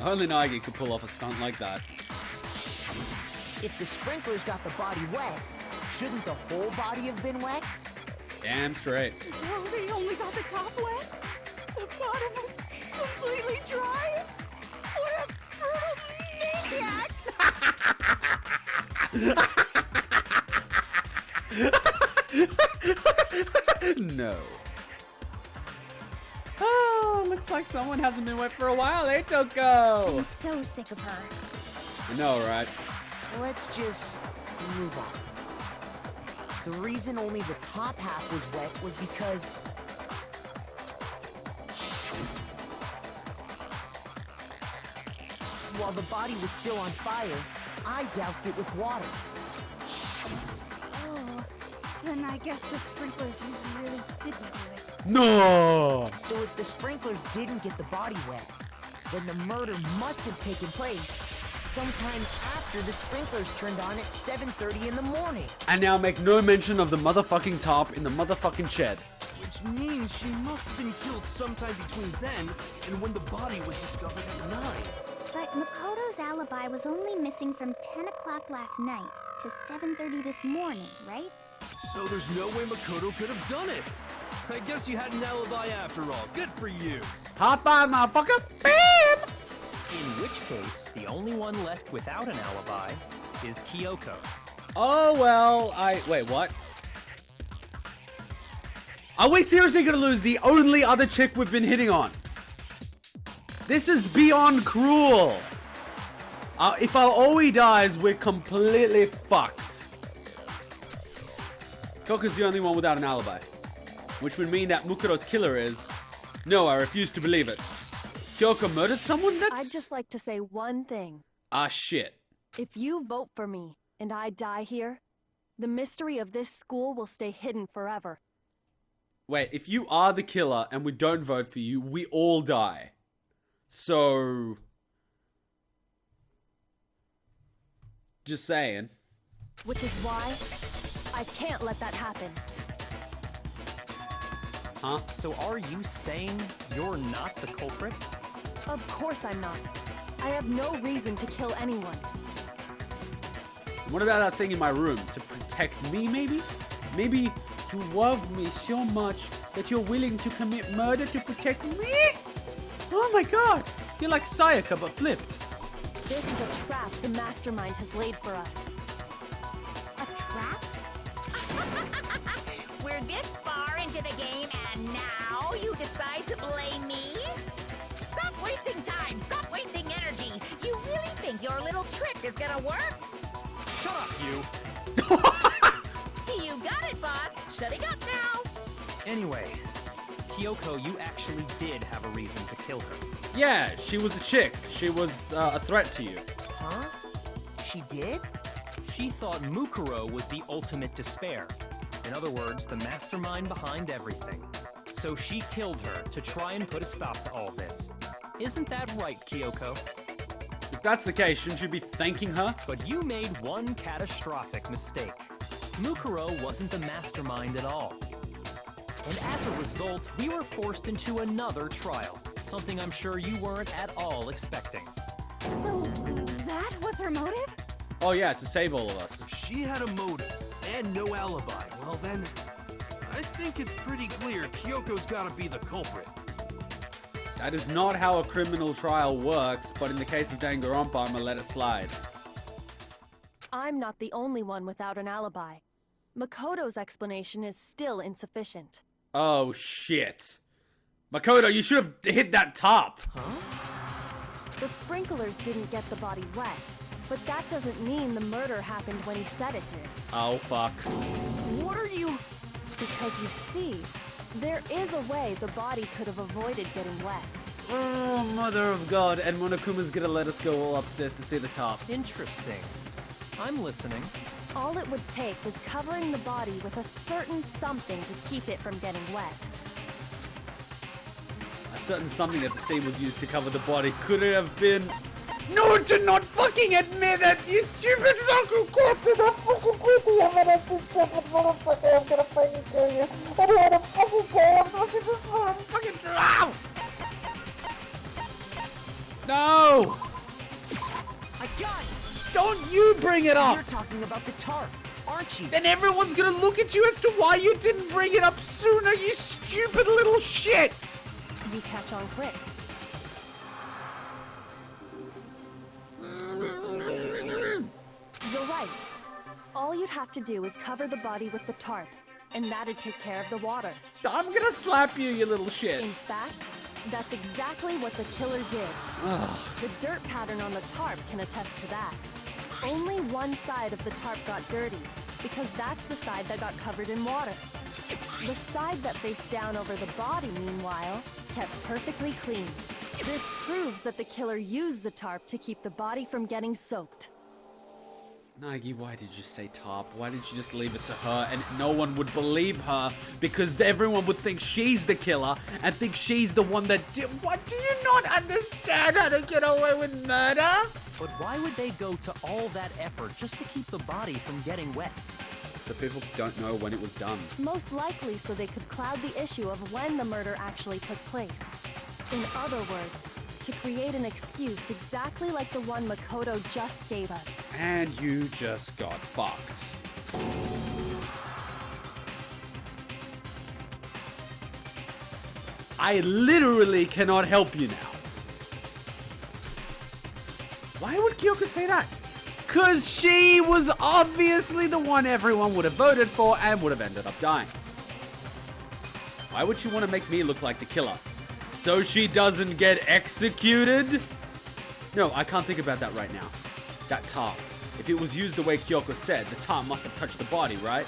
A: Only Naegi could pull off a stunt like that.
F: If the sprinklers got the body wet, shouldn't the whole body have been wet?
A: Damn straight.
C: So they only got the top wet? The bottom was completely dry? What a brutal maniac!
A: No. Oh, looks like someone hasn't been wet for a while, eh, Toko?
C: I'm so sick of her.
A: I know, right?
F: Let's just move on. The reason only the top half was wet was because while the body was still on fire, I doused it with water.
C: Oh, then I guess the sprinklers really didn't do it.
A: No!
F: So if the sprinklers didn't get the body wet, then the murder must have taken place sometime after the sprinklers turned on at 7:30 in the morning.
A: And now make no mention of the motherfucking top in the motherfucking shed.
D: Which means she must have been killed sometime between then and when the body was discovered at 9.
C: But Makoto's alibi was only missing from 10 o'clock last night to 7:30 this morning, right?
D: So there's no way Makoto could have done it. I guess you had an alibi after all. Good for you.
A: High five, motherfucker! Bam!
B: In which case, the only one left without an alibi is Kyoko.
A: Oh, well, wait, what? Are we seriously gonna lose the only other chick we've been hitting on? This is beyond cruel. If our OE dies, we're completely fucked. Kyoko's the only one without an alibi. Which would mean that Mukuro's killer is... No, I refuse to believe it. Kyoko murdered someone?
G: I'd just like to say one thing.
A: Ah, shit.
G: If you vote for me and I die here, the mystery of this school will stay hidden forever.
A: Wait, if you are the killer and we don't vote for you, we all die. So... Just saying.
G: Which is why I can't let that happen.
A: Huh?
B: So are you saying you're not the culprit?
G: Of course I'm not. I have no reason to kill anyone.
A: What about that thing in my room? To protect me, maybe? Maybe you love me so much that you're willing to commit murder to protect me? Oh my god! You're like Sayaka, but flipped.
G: This is a trap the mastermind has laid for us.
C: A trap?
E: We're this far into the game and now you decide to blame me? Stop wasting time! Stop wasting energy! You really think your little trick is gonna work?
B: Shut up, you!
E: You got it, boss! Shutting up now!
B: Anyway, Kyoko, you actually did have a reason to kill her.
A: Yeah, she was a chick. She was a threat to you.
F: Huh? She did?
B: She thought Mukuro was the ultimate despair. In other words, the mastermind behind everything. So she killed her to try and put a stop to all this. Isn't that right, Kyoko?
A: If that's the case, shouldn't you be thanking her?
B: But you made one catastrophic mistake. Mukuro wasn't the mastermind at all. And as a result, we were forced into another trial, something I'm sure you weren't at all expecting.
G: So, that was her motive?
A: Oh yeah, to save all of us.
D: If she had a motive and no alibi, well then, I think it's pretty clear Kyoko's gotta be the culprit.
A: That is not how a criminal trial works, but in the case of Danganronpa, I'm gonna let it slide.
G: I'm not the only one without an alibi. Makoto's explanation is still insufficient.
A: Oh shit. Makoto, you should have hit that top.
G: The sprinklers didn't get the body wet, but that doesn't mean the murder happened when he said it did.
A: Oh fuck.
F: What are you...
G: Because you see, there is a way the body could have avoided getting wet.
A: Oh, mother of God. And Monokuma's gonna let us go all upstairs to see the top.
B: Interesting. I'm listening.
G: All it would take was covering the body with a certain something to keep it from getting wet.
A: A certain something that the scene was used to cover the body. Could it have been... No, to not fucking admit it, you stupid fucking corpse! I'm fucking creepy. I'm gonna be stupid motherfucker. I'm gonna fucking kill you. I don't wanna fucking kill you. I'm fucking this one. I'm fucking drown. No!
F: I got it!
A: Don't you bring it up!
F: You're talking about the tarp, aren't you?
A: Then everyone's gonna look at you as to why you didn't bring it up sooner, you stupid little shit!
G: You catch on quick. You're right. All you'd have to do is cover the body with the tarp, and that'd take care of the water.
A: I'm gonna slap you, you little shit.
G: In fact, that's exactly what the killer did. The dirt pattern on the tarp can attest to that. Only one side of the tarp got dirty, because that's the side that got covered in water. The side that faced down over the body, meanwhile, kept perfectly clean. This proves that the killer used the tarp to keep the body from getting soaked.
A: Naegi, why did you say tarp? Why didn't you just leave it to her and no one would believe her? Because everyone would think she's the killer and think she's the one that did. What? Do you not understand how to get away with murder?
B: But why would they go to all that effort just to keep the body from getting wet?
A: So people don't know when it was done.
G: Most likely so they could cloud the issue of when the murder actually took place. In other words, to create an excuse exactly like the one Makoto just gave us.
A: And you just got fucked. I literally cannot help you now. Why would Kyoko say that? Because she was obviously the one everyone would have voted for and would have ended up dying. Why would she want to make me look like the killer? So she doesn't get executed? No, I can't think about that right now. That tarp. If it was used the way Kyoko said, the tarp must have touched the body, right?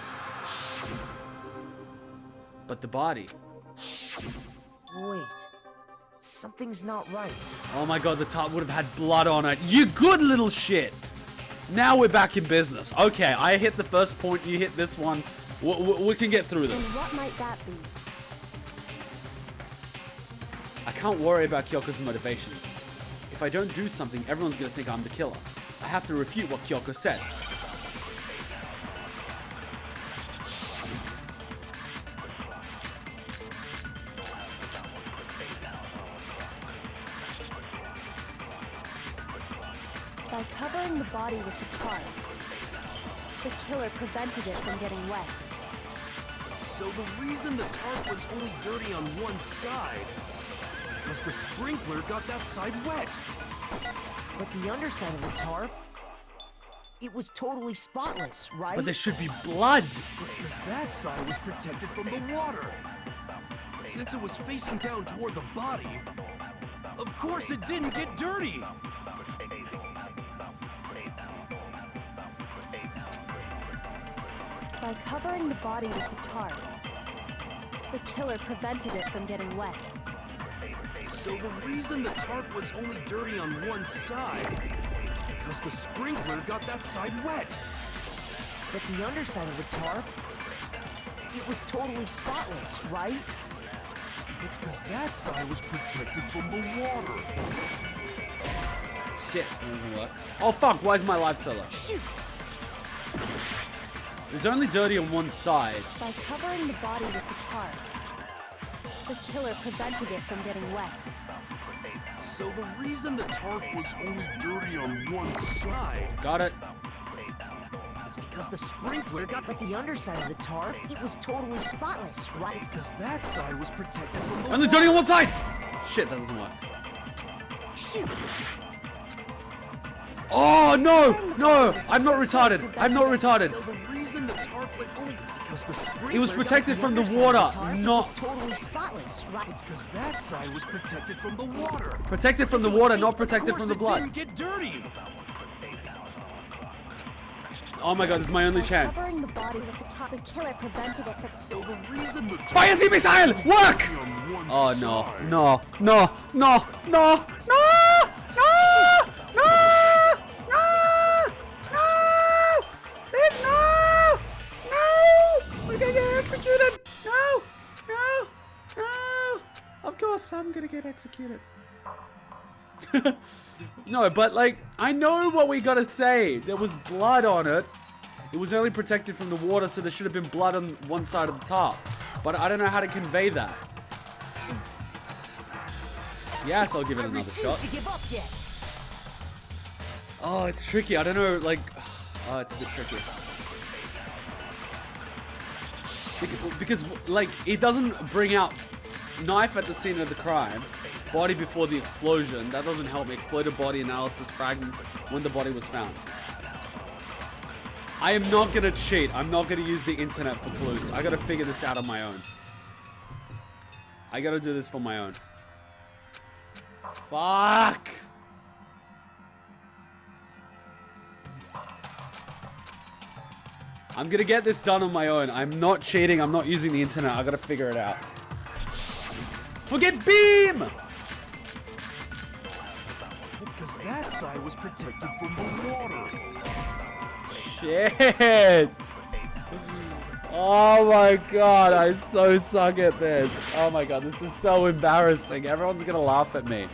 A: But the body...
F: Wait. Something's not right.
A: Oh my god, the tarp would have had blood on it. You good little shit! Now we're back in business. Okay, I hit the first point, you hit this one. We can get through
G: And
A: this.
G: what might that be?
A: I can't worry about Kyoko's motivations. If I don't do something, everyone's gonna think I'm the killer. I have to refute what Kyoko said.
G: By covering the body with the tarp, the killer prevented it from getting wet.
D: So the reason the tarp was only dirty on one side is because the sprinkler got that side wet.
F: But the underside of the tarp, it was totally spotless, right?
A: But there should be blood!
D: It's because that side was protected from the water. Since it was facing down toward the body, of course it didn't get dirty.
G: By covering the body with the tarp, The killer prevented it from getting wet.
D: So the reason the tarp was only dirty on one side is because the sprinkler got that side wet.
F: But the underside of the tarp, it was totally spotless, right?
D: It's because that side was protected from the water.
A: Shit, that doesn't work. Oh fuck, why is my life so low?
F: Shoot!
A: It was only dirty on one side.
G: By covering the body with the tarp, the killer prevented it from getting wet.
D: So the reason the tarp was only dirty on one side
A: Got it.
F: It's because the sprinkler got but the underside of the tarp, it was totally spotless, right?
D: It's because that side was protected from the
A: Only dirty on one side! Shit, that doesn't work.
F: Shoot!
A: Oh no! No! I'm not retarded. I'm not retarded.
D: So the reason the tarp was only because the sprinkler
A: It was protected
F: The
A: from the
F: underside of
A: water,
F: the tarp, it
A: not
F: was totally spotless, right?
D: It's because that side was protected from the water.
A: protected from the water, not protected from the
D: Of
A: blood.
D: course it didn't get dirty.
A: Oh my god, this is my only
G: By
A: chance.
G: covering the body with the tarp, the killer prevented it from...
D: So the reason the
A: Fire Z missile! Work!
D: on one
A: Oh no,
D: side
A: no, no, no, no, no, no, no, no, no, please no, no, we're gonna get executed. No, no, no. Of course I'm gonna get executed. No, but like, I know what we gotta say. There was blood on it. It was only protected from the water, so there should have been blood on one side of the top. But I don't know how to convey that. Yes, I'll give it another shot.
F: To give up yet.
A: Oh, it's tricky. I don't know, like... Oh, it's a bit tricky. Because like, it doesn't bring out knife at the scene of the crime, body before the explosion. That doesn't help me. Exploded body analysis fragments when the body was found. I am not gonna cheat. I'm not gonna use the internet for clues. I gotta figure this out on my own. I gotta do this for my own. Fuck! I'm gonna get this done on my own. I'm not cheating. I'm not using the internet. I gotta figure it out. Forget beam!
D: It's because that side was protected from the water.
A: Shit! Oh my god, I so suck at this. Oh my god, this is so embarrassing. Everyone's gonna laugh at me.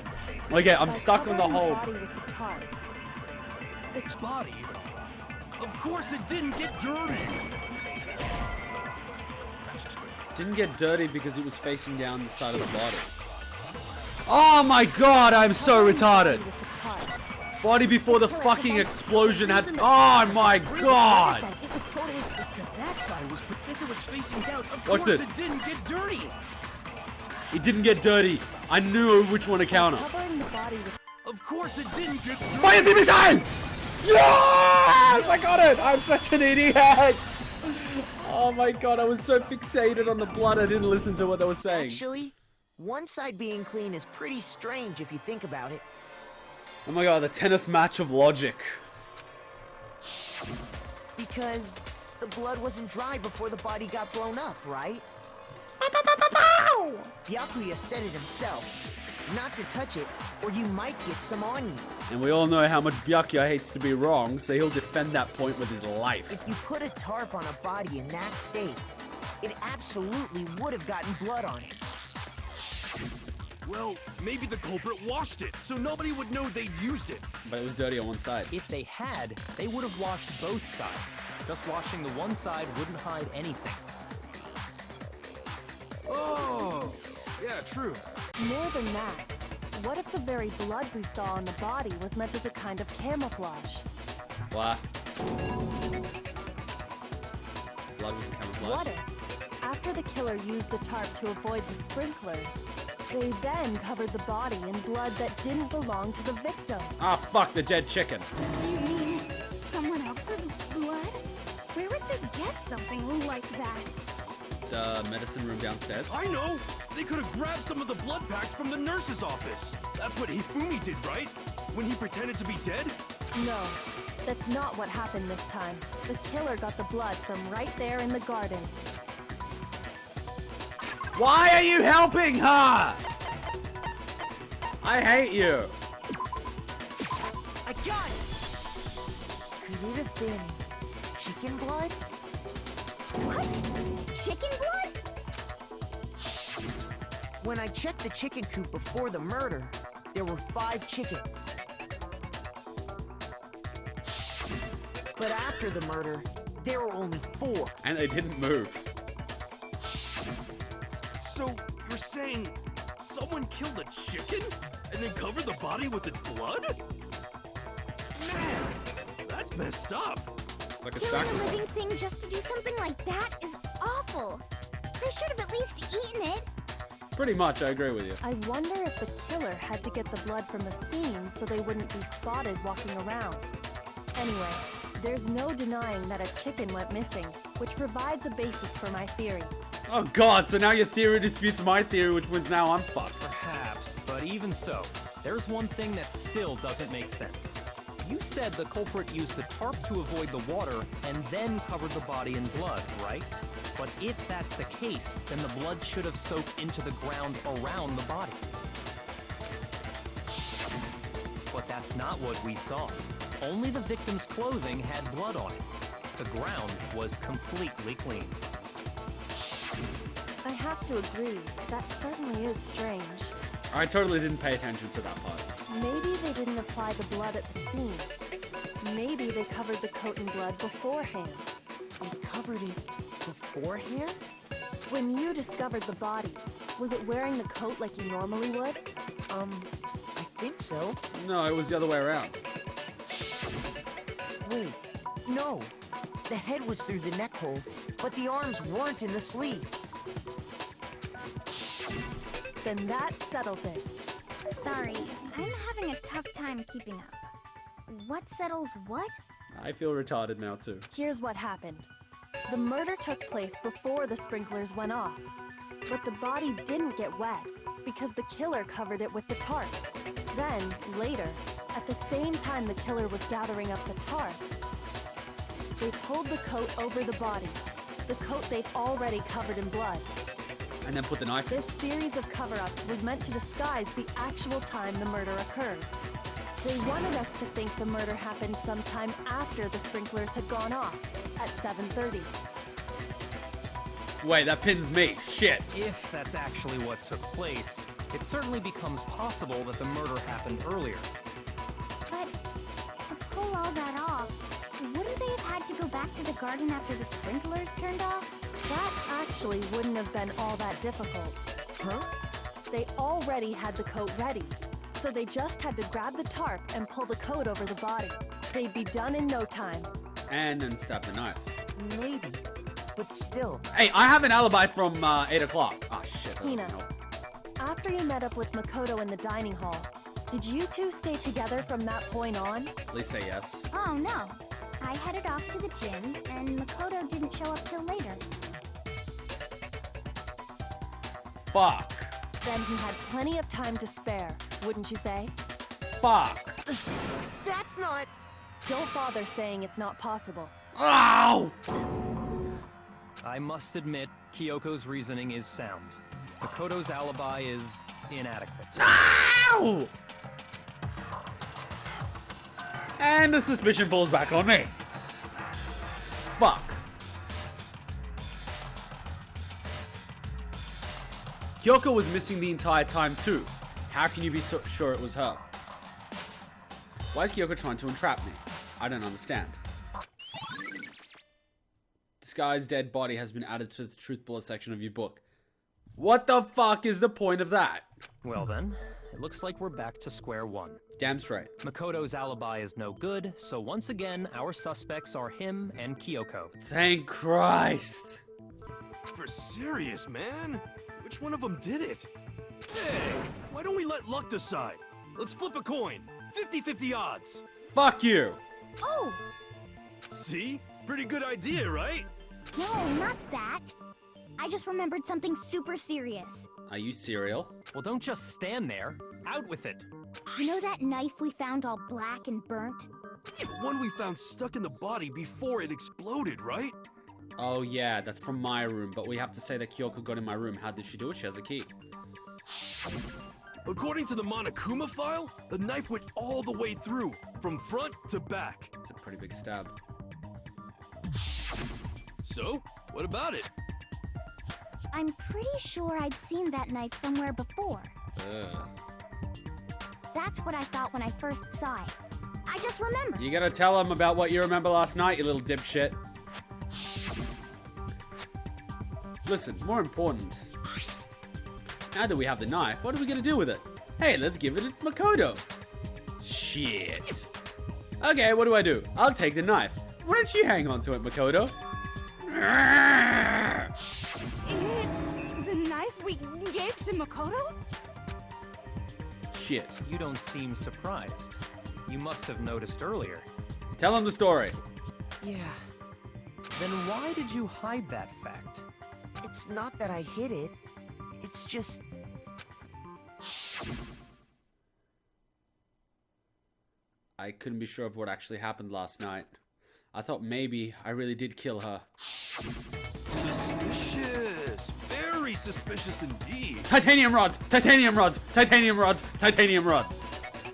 A: Okay, I'm
G: By
A: stuck on the
G: covering
A: hole.
G: body with the tarp, the
D: Body? Of course it didn't get dirty.
A: Didn't get dirty because it was facing down the side of the body. Oh my god, I'm so retarded.
G: with the tarp.
A: Body before the fucking explosion had... Oh my god!
F: It was totally
D: It's because that side was, since it was facing down, of
A: Watch
D: course
A: this.
D: it didn't get dirty.
A: It didn't get dirty. I knew which one to counter.
G: Covering the body with
D: Of course it didn't get dirty.
A: Fire Z missile! Yes! I got it! I'm such an idiot! Oh my god, I was so fixated on the blood I didn't listen to what they were saying.
F: Actually, one side being clean is pretty strange if you think about it.
A: Oh my god, the tennis match of logic.
F: Because the blood wasn't dry before the body got blown up, right? Byakuya said it himself. Not to touch it, or you might get some on you.
A: And we all know how much Byakuya hates to be wrong, so he'll defend that point with his life.
F: If you put a tarp on a body in that state, it absolutely would have gotten blood on it.
D: Well, maybe the culprit washed it, so nobody would know they used it.
A: But it was dirty on one side.
B: If they had, they would have washed both sides. Just washing the one side wouldn't hide anything.
D: Oh, yeah, true.
G: more than that. What if the very blood we saw on the body was meant as a kind of camouflage?
A: What? Blood was a camouflage.
G: What if, after the killer used the tarp to avoid the sprinklers, they then covered the body in blood that didn't belong to the victim?
A: Ah, fuck, the dead chicken.
C: You mean someone else's blood? Where would they get something like that?
A: The medicine room downstairs.
D: I know! They could have grabbed some of the blood packs from the nurse's office. That's what Hifumi did, right? When he pretended to be dead?
G: No, that's not what happened this time. The killer got the blood from right there in the garden.
A: Why are you helping her? I hate you.
F: I got it! Could it have been chicken blood?
C: What? Chicken blood?
F: When I checked the chicken coop before the murder, there were 5 chickens. But after the murder, there were only 4.
A: And they didn't move.
D: So, you're saying someone killed a chicken and then covered the body with its blood? Man, that's messed up.
A: It's like a
C: Killing a
A: sacrifice.
C: living thing just to do something like that is awful. They should have at least eaten it.
A: Pretty much, I agree with you.
G: I wonder if the killer had to get the blood from the scene so they wouldn't be spotted walking around. Anyway, there's no denying that a chicken went missing, which provides a basis for my theory.
A: Oh god, so now your theory disputes my theory, which means now I'm fucked.
B: Perhaps, but even so, there's one thing that still doesn't make sense. You said the culprit used the tarp to avoid the water and then covered the body in blood, right? But if that's the case, then the blood should have soaked into the ground around the body. But that's not what we saw. Only the victim's clothing had blood on it. The ground was completely clean.
G: I have to agree, that certainly is strange.
A: I totally didn't pay attention to that part.
G: Maybe they didn't apply the blood at the scene. Maybe they covered the coat in blood beforehand.
F: They covered it beforehand?
G: When you discovered the body, was it wearing the coat like you normally would?
F: I think so.
A: No, it was the other way around.
F: Wait, no. The head was through the neck hole, but the arms weren't in the sleeves.
G: Then that settles it.
C: Sorry, I'm having a tough time keeping up. What settles what?
A: I feel retarded now too.
G: Here's what happened. The murder took place before the sprinklers went off. But the body didn't get wet because the killer covered it with the tarp. Then, later, at the same time the killer was gathering up the tarp, they pulled the coat over the body, the coat they'd already covered in blood.
A: And then put the knife in.
G: This series of cover-ups was meant to disguise the actual time the murder occurred. They wanted us to think the murder happened sometime after the sprinklers had gone off, at 7:30.
A: Wait, that pins me. Shit.
B: If that's actually what took place, it certainly becomes possible that the murder happened earlier.
C: But to pull all that off, wouldn't they have had to go back to the garden after the sprinklers turned off?
G: That actually wouldn't have been all that difficult.
F: Huh?
G: They already had the coat ready, so they just had to grab the tarp and pull the coat over the body. They'd be done in no time.
A: And then stab the knife.
F: Maybe. But still.
A: Hey, I have an alibi from 8 o'clock. Oh shit, that
G: Hina,
A: doesn't help.
G: after you met up with Makoto in the dining hall, did you two stay together from that point on?
A: Please say yes.
C: Oh no. I headed off to the gym, and Makoto didn't show up till later.
A: Fuck.
G: Then he had plenty of time to spare, wouldn't you say?
A: Fuck.
F: That's not...
G: Don't bother saying it's not possible.
A: Ow!
B: I must admit, Kyoko's reasoning is sound. Makoto's alibi is inadequate.
A: Ow! And the suspicion falls back on me. Fuck. Kyoko was missing the entire time too. How can you be so sure it was her? Why is Kyoko trying to entrap me? I don't understand. This guy's dead body has been added to the truth bullet section of your book. What the fuck is the point of that?
B: Well then, it looks like we're back to square one.
A: Damn straight.
B: Makoto's alibi is no good, so once again, our suspects are him and Kyoko.
A: Thank Christ.
D: For serious, man? Which one of them did it? Hey, why don't we let luck decide? Let's flip a coin. 50-50 odds.
A: Fuck you.
C: Oh!
D: See? Pretty good idea, right?
C: No, not that. I just remembered something super serious.
A: Are you cereal?
B: Well, don't just stand there. Out with it.
C: You know that knife we found all black and burnt?
D: One we found stuck in the body before it exploded, right?
A: Oh yeah, that's from my room, but we have to say that Kyoko got in my room. How did she do it? She has a key.
D: According to the Monokuma file, the knife went all the way through, from front to back.
A: It's a pretty big stab.
D: So, what about it?
C: I'm pretty sure I'd seen that knife somewhere before. That's what I thought when I first saw it. I just remembered.
A: You gotta tell him about what you remember last night, you little dipshit. Listen, more important. Now that we have the knife, what are we gonna do with it? Hey, let's give it to Makoto. Shit. Okay, what do? I'll take the knife. Why don't you hang on to it, Makoto?
H: It's the knife we gave to Makoto?
A: Shit.
B: You don't seem surprised. You must have noticed earlier.
A: Tell him the story.
F: Yeah,
B: Then why did you hide that fact?
F: it's not that I hid it. It's just...
A: I couldn't be sure of what actually happened last night. I thought maybe I really did kill her.
D: Suspicious. Very suspicious indeed.
A: Titanium rods! Titanium rods! Titanium rods! Titanium rods!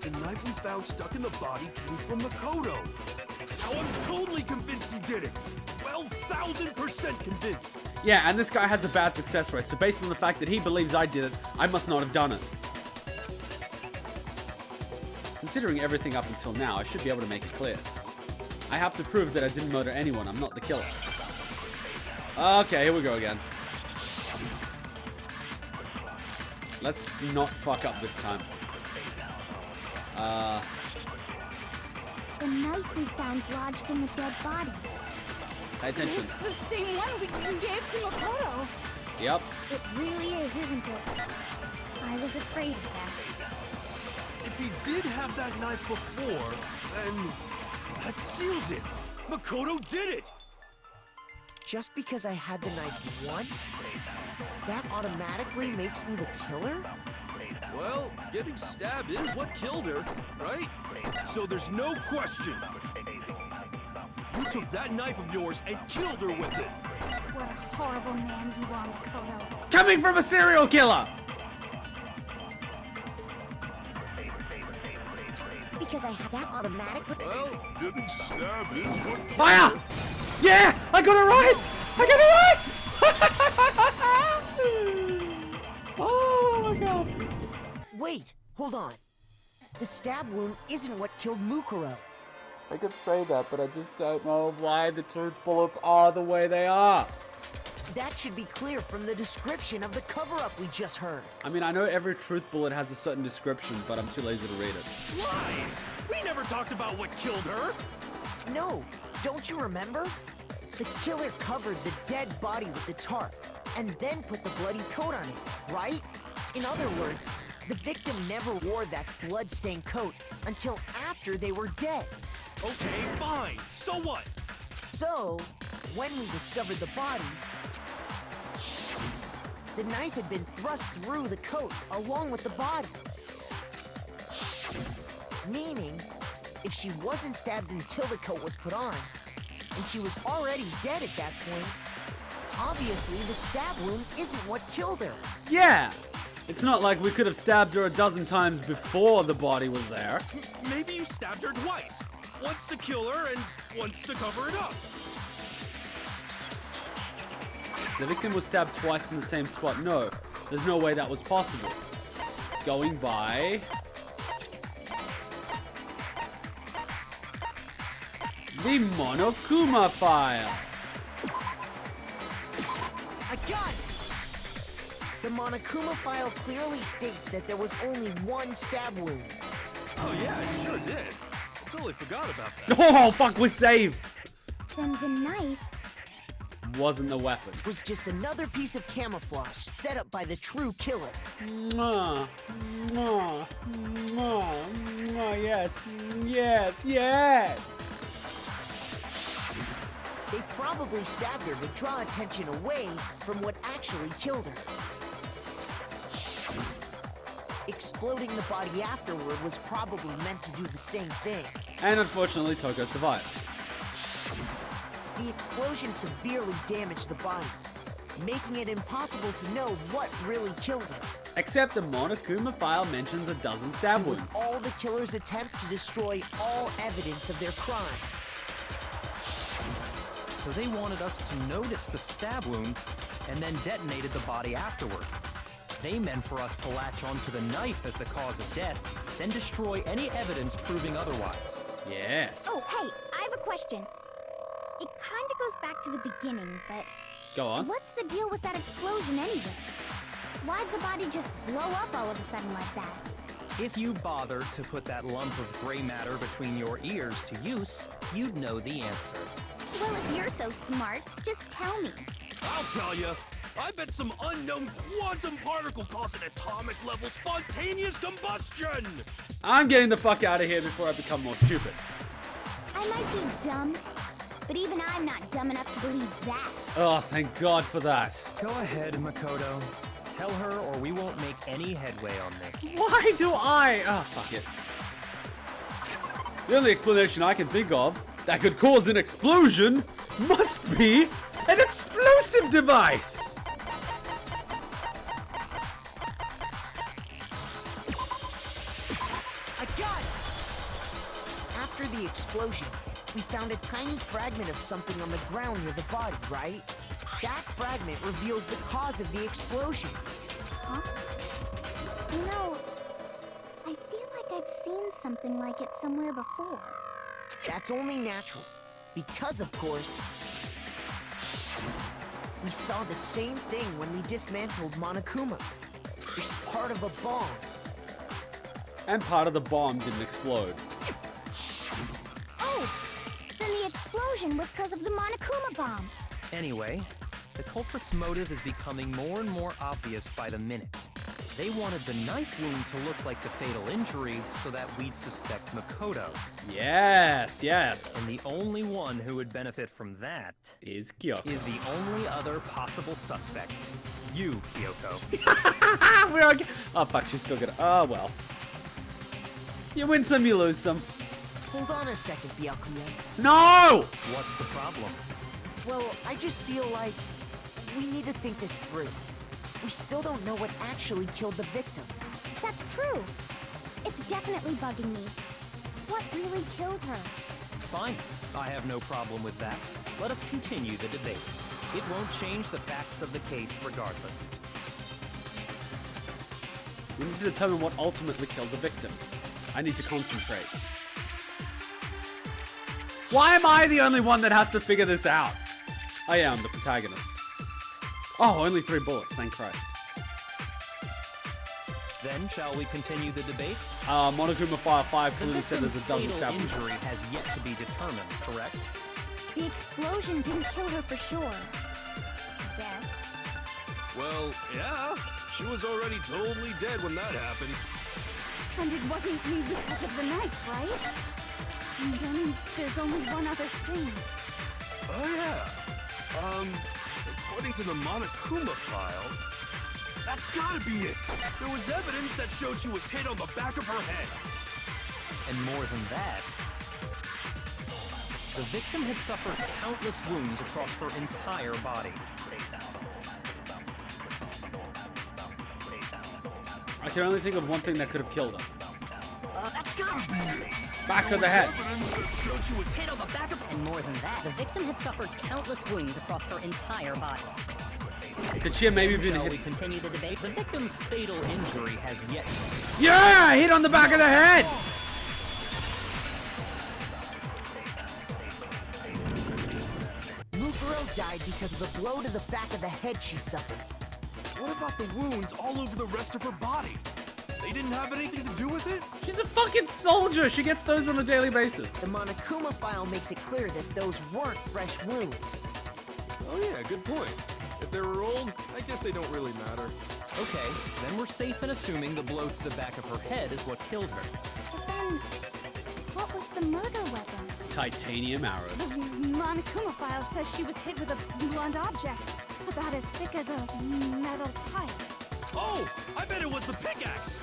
D: The knife we found stuck in the body came from Makoto. Now I'm totally convinced he did it. 12,000% convinced.
A: Yeah, and this guy has a bad success rate, so based on the fact that he believes I did it, I must not have done it. Considering everything up until now, I should be able to make it clear. I have to prove that I didn't murder anyone, I'm not the killer. Okay, here we go again. Let's not fuck up this time.
C: The knife we found lodged in the dead body.
A: Pay attention.
H: It's the same one we gave to Makoto.
A: Yep.
C: It really is, isn't it? I was afraid of that.
D: If he did have that knife before, then that seals it. Makoto did it.
F: Just because I had the knife once, that automatically makes me the killer?
D: Well, getting stabbed is what killed her, right? So there's no question. You took that knife of yours and killed her with it.
H: What a horrible man you are, Makoto.
A: Coming from a serial killer!
C: Because I had that automatically.
D: Well, getting stabbed is what killed
A: Fire!
D: her.
A: Yeah! I got it right! I got it right! Oh my god.
F: Wait, hold on. The stab wound isn't what killed Mukuro.
A: I could say that, but I just don't know why the truth bullets are the way they are.
F: That should be clear from the description of the cover-up we just heard.
A: I mean, I know every truth bullet has a certain description, but I'm too lazy to read it.
D: Lies! We never talked about what killed her.
F: No, don't you remember? The killer covered the dead body with the tarp, and then put the bloody coat on it, right? In other words, the victim never wore that blood-stained coat until after they were dead.
D: Okay, fine. So what?
F: So, when we discovered the body, the knife had been thrust through the coat along with the body. Meaning, if she wasn't stabbed until the coat was put on, and she was already dead at that point, obviously the stab wound isn't what killed her.
A: Yeah! It's not like we could have stabbed her a dozen times before the body was there.
D: Maybe you stabbed her twice. Once to kill her and once to cover it up.
A: The victim was stabbed twice in the same spot. No, there's no way that was possible. Going by... the Monokuma file.
F: I got it! The Monokuma file clearly states that there was only one stab wound.
D: Oh yeah, it sure did. I totally forgot about that.
A: Oh, fuck, we're saved!
C: Then the knife.
A: Wasn't the weapon.
F: Was just another piece of camouflage set up by the true killer.
A: Mwah, mwah, mwah, mwah, yes, yes, yes!
F: They probably stabbed her to draw attention away from what actually killed her. Exploding the body afterward was probably meant to do the same thing.
A: And unfortunately, Toko survived.
F: The explosion severely damaged the body, making it impossible to know what really killed her.
A: Except the Monokuma file mentions a dozen stab
F: It was
A: wounds.
F: all the killer's attempt to destroy all evidence of their crime.
B: So they wanted us to notice the stab wound and then detonated the body afterward. They meant for us to latch onto the knife as the cause of death, then destroy any evidence proving otherwise.
A: Yes.
C: Oh, hey, I have a question. It kinda goes back to the beginning, but
A: Go on.
C: what's the deal with that explosion anyway? Why'd the body just blow up all of a sudden like that?
B: If you bothered to put that lump of gray matter between your ears to use, you'd know the answer.
C: Well, if you're so smart, just tell me.
D: I'll tell you. I bet some unknown quantum particle caused an atomic level spontaneous combustion!
A: I'm getting the fuck out of here before I become more stupid.
C: I might be dumb, but even I'm not dumb enough to believe that.
A: Oh, thank God for that.
B: Go ahead, Makoto. Tell her or we won't make any headway on this.
A: Why do I? Oh, fuck it. The only explanation I can think of that could cause an explosion must be an explosive device.
F: I got it! After the explosion, we found a tiny fragment of something on the ground near the body, right? That fragment reveals the cause of the explosion.
C: Huh? You know, I feel like I've seen something like it somewhere before.
F: That's only natural, because of course, we saw the same thing when we dismantled Monokuma. It's part of a bomb.
A: And part of the bomb didn't explode.
C: Oh, then the explosion was because of the Monokuma bomb.
B: Anyway, the culprit's motive is becoming more and more obvious by the minute. They wanted the knife wound to look like the fatal injury so that we'd suspect Makoto.
A: Yes, yes.
B: And the only one who would benefit from that
A: Is Kyoko.
B: is the only other possible suspect. You, Kyoko.
A: Oh, fuck, she's still gonna. Oh, well. You win some, you lose some.
F: Hold on a second, Byakuya.
A: No!
B: What's the problem?
F: Well, I just feel like we need to think this through. We still don't know what actually killed the victim.
C: That's true. It's definitely bugging me. What really killed her?
B: Fine. I have no problem with that. Let us continue the debate. It won't change the facts of the case regardless.
A: We need to determine what ultimately killed the victim. I need to concentrate. Why am I the only one that has to figure this out? I am the protagonist. Oh, only 3 bullets, thank Christ.
B: Then, shall we continue the debate?
A: Monokuma Fire 5
B: The
A: clearly said there's
B: victim's
A: a dozen
B: fatal
A: stab wounds.
B: injury has yet to be determined, correct?
C: The explosion didn't kill her for sure. Guess.
D: Well, yeah. She was already totally dead when that happened.
H: And it wasn't me because of the knife, right? And then there's only one other thing.
D: Oh, yeah. According to the Monokuma file, that's gotta be it. There was evidence that showed she was hit on the back of her head.
B: And more than that, the victim had suffered countless wounds across her entire body.
A: I can only think of one thing that could have killed her.
F: That's gotta be it.
A: Back of the head.
D: Evidence that showed she was
E: Hit on the back of... And more than that, the victim had suffered countless wounds across her entire body.
A: Could she have maybe been
E: Shall we
A: hit?
E: continue the debate?
B: The victim's fatal injury has yet to be
A: Yeah! Hit on the back of the head!
F: Mukuro died because of the blow to the back of the head she suffered.
D: What about the wounds all over the rest of her body? They didn't have anything to do with it?
A: She's a fucking soldier! She gets those on a daily basis.
F: The Monokuma file makes it clear that those weren't fresh wounds.
D: Oh yeah, good point. If they were old, I guess they don't really matter.
B: Okay, then we're safe in assuming the blow to the back of her head is what killed her.
C: But then, what was the murder weapon?
A: Titanium arrows.
H: The Monokuma file says she was hit with a blunt object, about as thick as a metal pipe.
D: Oh, I bet it was the pickaxe!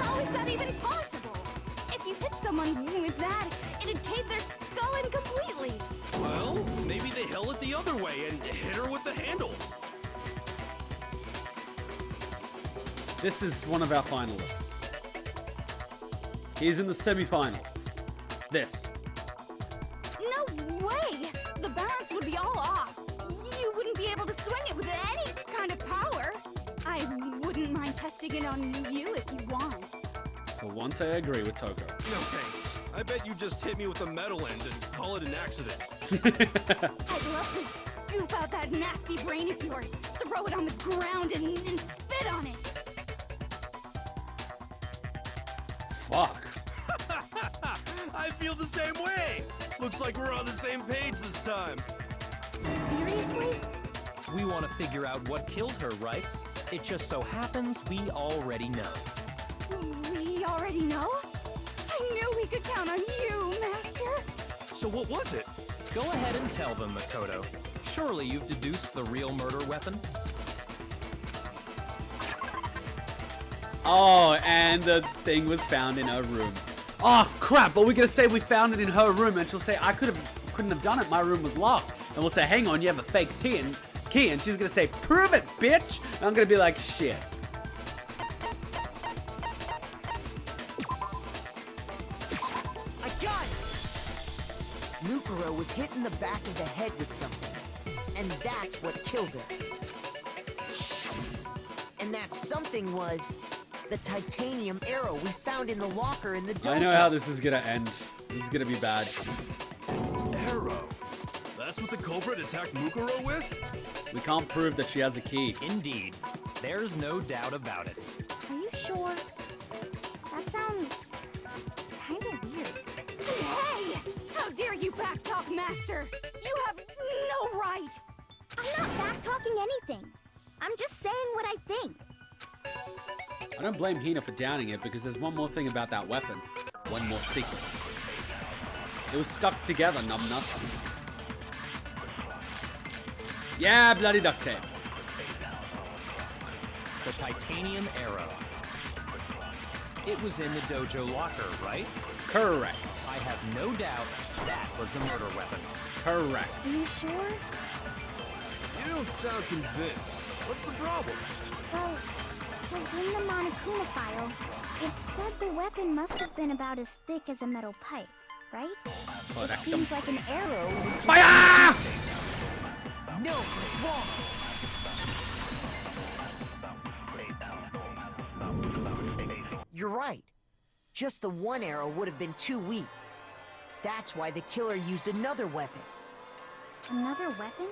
H: How is that even possible? If you hit someone with that, it'd cave their skull in completely.
D: Well, maybe they held it the other way and hit her with the handle.
A: This is one of our finalists. He's in the semi-finals. This.
H: No way! The balance would be all off. You wouldn't be able to swing it with any kind of power. I wouldn't mind testing it on you if you want.
A: For once, I agree with Toko.
D: No thanks. I bet you just hit me with a metal end and call it an accident.
H: I'd love to scoop out that nasty brain of yours, throw it on the ground, and spit on it.
A: Fuck.
D: I feel the same way. Looks like we're on the same page this time.
H: Seriously?
B: We want to figure out what killed her, right? It just so happens we already know.
H: We already know? I knew we could count on you, Master.
D: So what was it?
B: Go ahead and tell them, Makoto. Surely you've deduced the real murder weapon?
A: Oh, and the thing was found in her room. Oh, crap. But we're going to say we found it in her room, and she'll say, I couldn't have done it. My room was locked. And we'll say, hang on, you have a fake key. And she's going to say, prove it, bitch. And I'm going to be like, shit.
F: I got it! Mukuro was hit in the back of the head with something. And that's what killed her. And that something was the titanium arrow we found in the locker in the dojo.
A: I know how this is going to end. This is going to be bad.
D: Arrow. That's what the culprit attacked Mukuro with?
A: We can't prove that she has a key.
B: Indeed. There's no doubt about it.
C: Are you sure? That sounds kind of weird.
H: Hey! How dare you backtalk, Master? You have no right!
C: I'm not back-talking anything. I'm just saying what I think.
A: I don't blame Hina for downing it because there's one more thing about that weapon. One more secret. It was stuck together, numbnuts. Yeah, bloody duct tape.
B: The titanium arrow. It was in the dojo locker, right?
A: Correct.
B: I have no doubt that was the murder weapon.
A: Correct.
C: Are you sure?
D: You don't sound convinced. What's the problem?
C: Well, because in the Monokuma file, it said the weapon must have been about as thick as a metal pipe, right? It seems like an arrow would just...
A: Fire!
F: No, it's wrong. You're right. Just the one arrow would have been too weak. That's why the killer used another weapon.
C: Another weapon?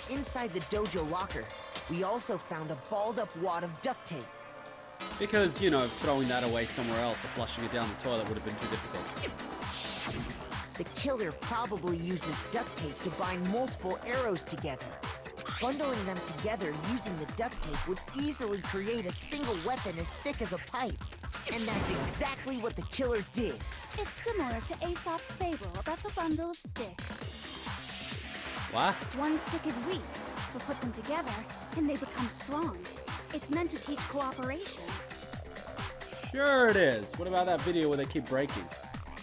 F: Inside the dojo locker, we also found a balled-up wad of duct tape.
A: Because, you know, throwing that away somewhere else or flushing it down the toilet would have been too difficult.
F: The killer probably uses duct tape to bind multiple arrows together. Bundling them together using the duct tape would easily create a single weapon as thick as a pipe. And that's exactly what the killer did.
H: It's similar to Aesop's fable about the bundle of sticks.
A: What?
H: One stick is weak, but put them together, and they become strong. It's meant to teach cooperation.
A: Sure it is. What about that video where they keep breaking?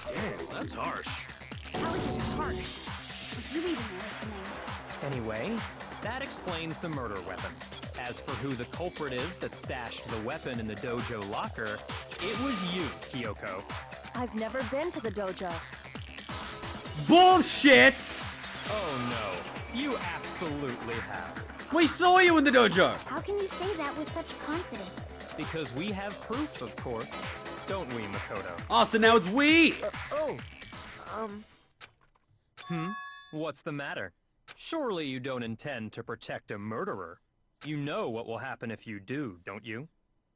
D: Damn, that's harsh.
H: How is it harsh? Are you even listening?
B: Anyway, that explains the murder weapon. As for who the culprit is that stashed the weapon in the dojo locker, it was you, Kyoko.
G: I've never been to the dojo.
A: Bullshit!
B: Oh no, you absolutely have.
A: We saw you in the dojo!
C: How can you say that with such confidence?
B: Because we have proof, of course. Don't we, Makoto?
A: Oh, so now it's we!
B: What's the matter? Surely you don't intend to protect a murderer. You know what will happen if you do, don't you?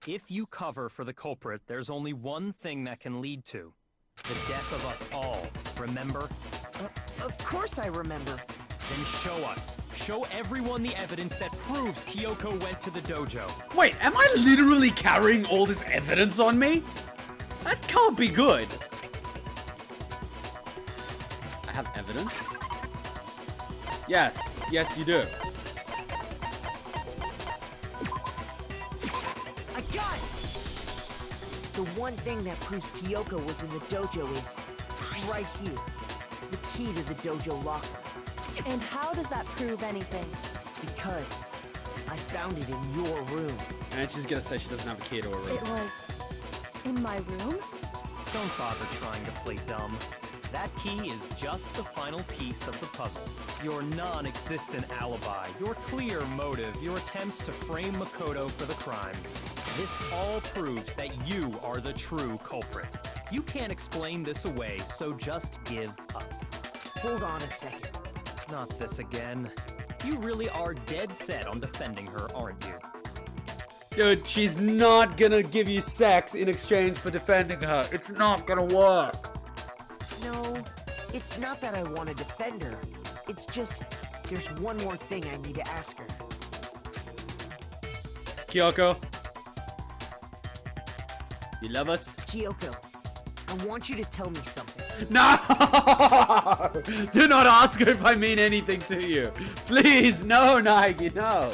B: If you cover for the culprit, there's only one thing that can lead to. The death of us all, remember?
F: Of course I remember.
B: Then show us. Show everyone the evidence that proves Kyoko went to the dojo.
A: Wait, am I literally carrying all this evidence on me? That can't be good. I have evidence? Yes, yes you do.
F: I got it! The one thing that proves Kyoko was in the dojo is right here. The key to the dojo locker.
G: And how does that prove anything?
F: Because I found it in your room.
A: And she's gonna say she doesn't have a key to her room.
G: It was in my room?
B: Don't bother trying to play dumb. That key is just the final piece of the puzzle. Your non-existent alibi, your clear motive, your attempts to frame Makoto for the crime. This all proves that you are the true culprit. You can't explain this away, so just give up.
F: Hold on a second.
B: Not this again. You really are dead set on defending her, aren't you?
A: Dude, she's not gonna give you sex in exchange for defending her. It's not gonna work.
F: No, it's not that I want to defend her. It's just, there's one more thing I need to ask her.
A: Kyoko, you love us?
F: Kyoko, I want you to tell me something.
A: No! Do not ask her if I mean anything to you. Please, no, Naegi, no.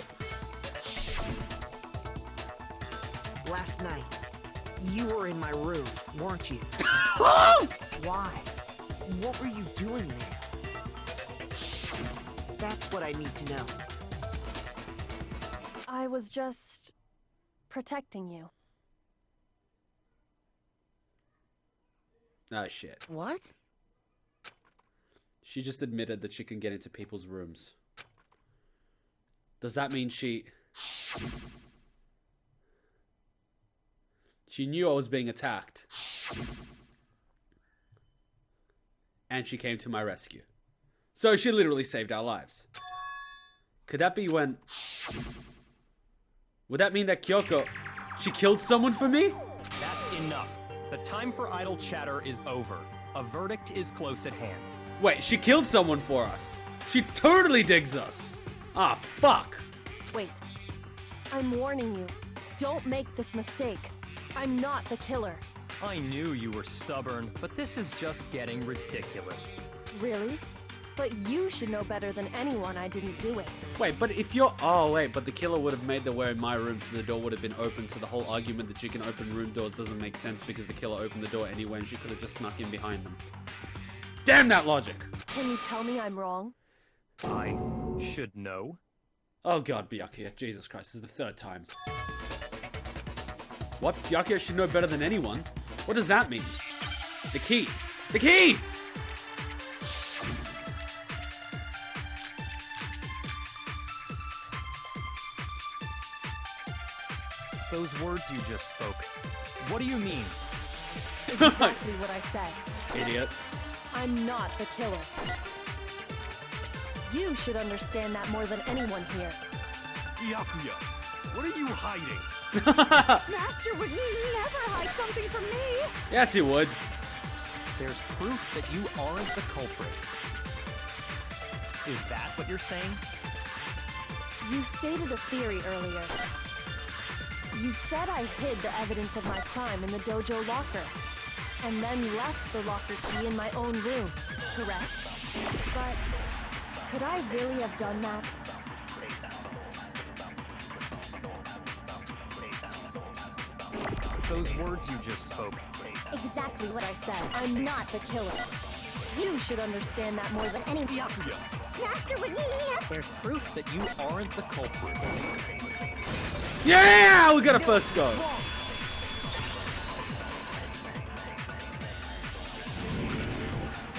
F: Last night, you were in my room, weren't you? Why? What were you doing there? That's what I need to know.
G: I was just protecting you.
A: Oh, shit.
F: What?
A: She just admitted that she can get into people's rooms. Does that mean she knew I was being attacked? And she came to my rescue. So she literally saved our lives. Could that be when... Would that mean that Kyoko... She killed someone for me?
B: That's enough. The time for idle chatter is over. A verdict is close at hand.
A: Wait, she killed someone for us. She totally digs us. Ah, fuck.
G: Wait. I'm warning you. Don't make this mistake. I'm not the killer.
B: I knew you were stubborn, but this is just getting ridiculous.
G: Really? But you should know better than anyone I didn't do it.
A: Wait, but if you're... Oh, wait, but the killer would have made their way in my room, so the door would have been open, so the whole argument that she can open room doors doesn't make sense because the killer opened the door anyway and she could have just snuck in behind them. Damn that logic!
G: Can you tell me I'm wrong?
B: I should know.
A: Oh god, Byakuya. Jesus Christ, this is the third time. What? Byakuya should know better than anyone? What does that mean? The key! The key!
B: Those words you just spoke. What do you mean?
G: Exactly what I said.
A: Idiot.
G: I'm not the killer. You should understand that more than anyone here.
D: Byakuya, what are you hiding?
H: Master would never hide something from me.
A: Yes, you would.
B: There's proof that you aren't the culprit. Is that what you're saying?
G: You stated a theory earlier. You said I hid the evidence of my crime in the dojo locker, and then left the locker key in my own room, correct? But could I really have done that?
B: Those words you just spoke.
C: Exactly what I said. I'm not the killer.
G: You should understand that more than anyone.
B: Byakuya,
C: Master would never...
B: there's proof that you aren't the culprit.
A: Yeah! We got a first go.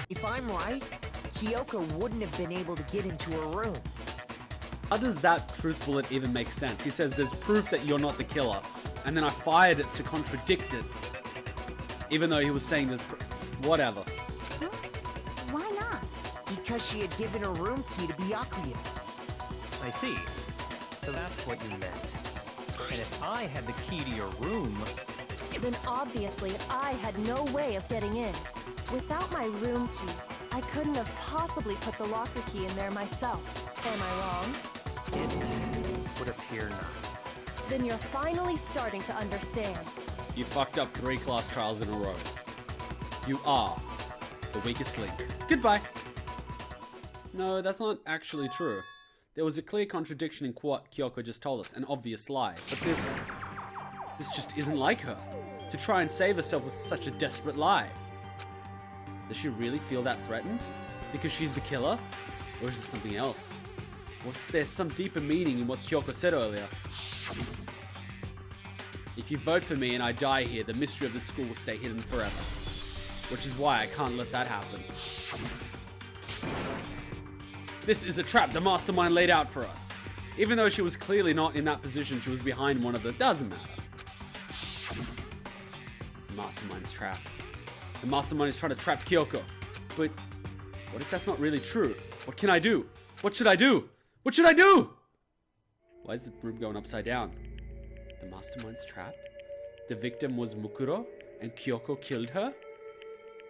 F: If I'm right, Kyoko wouldn't have been able to get into her room.
A: How does that truth bullet even make sense? He says there's proof that you're not the killer, and then I fired it to contradict it, even though he was saying there's whatever.
C: Why not?
F: Because she had given her room key to Byakuya.
B: I see. So that's what you meant. And if I had the key to your room...
G: Then obviously I had no way of getting in. Without my room key, I couldn't have possibly put the locker key in there myself. Am I wrong?
B: It would appear not.
G: Then you're finally starting to understand.
A: You fucked up 3 class trials in a row. You are the weakest link. Goodbye. No, that's not actually true. There was a clear contradiction in what Kyoko just told us, an obvious lie. But this just isn't like her. to try and save herself with such a desperate lie? Does she really feel that threatened? Because she's the killer? Or is it something else? Was there some deeper meaning in what Kyoko said earlier? If you vote for me and I die here, the mystery of the school will stay hidden forever. Which is why I can't let that happen. This is a trap the mastermind laid out for us. Even though she was clearly not in that position, she was behind one of the... Doesn't matter. The mastermind's trap. The mastermind is trying to trap Kyoko. But what if that's not really true? What can I do? What should I do? What should I do? Why is the room going upside down? The mastermind's trap? The victim was Mukuro and Kyoko killed her?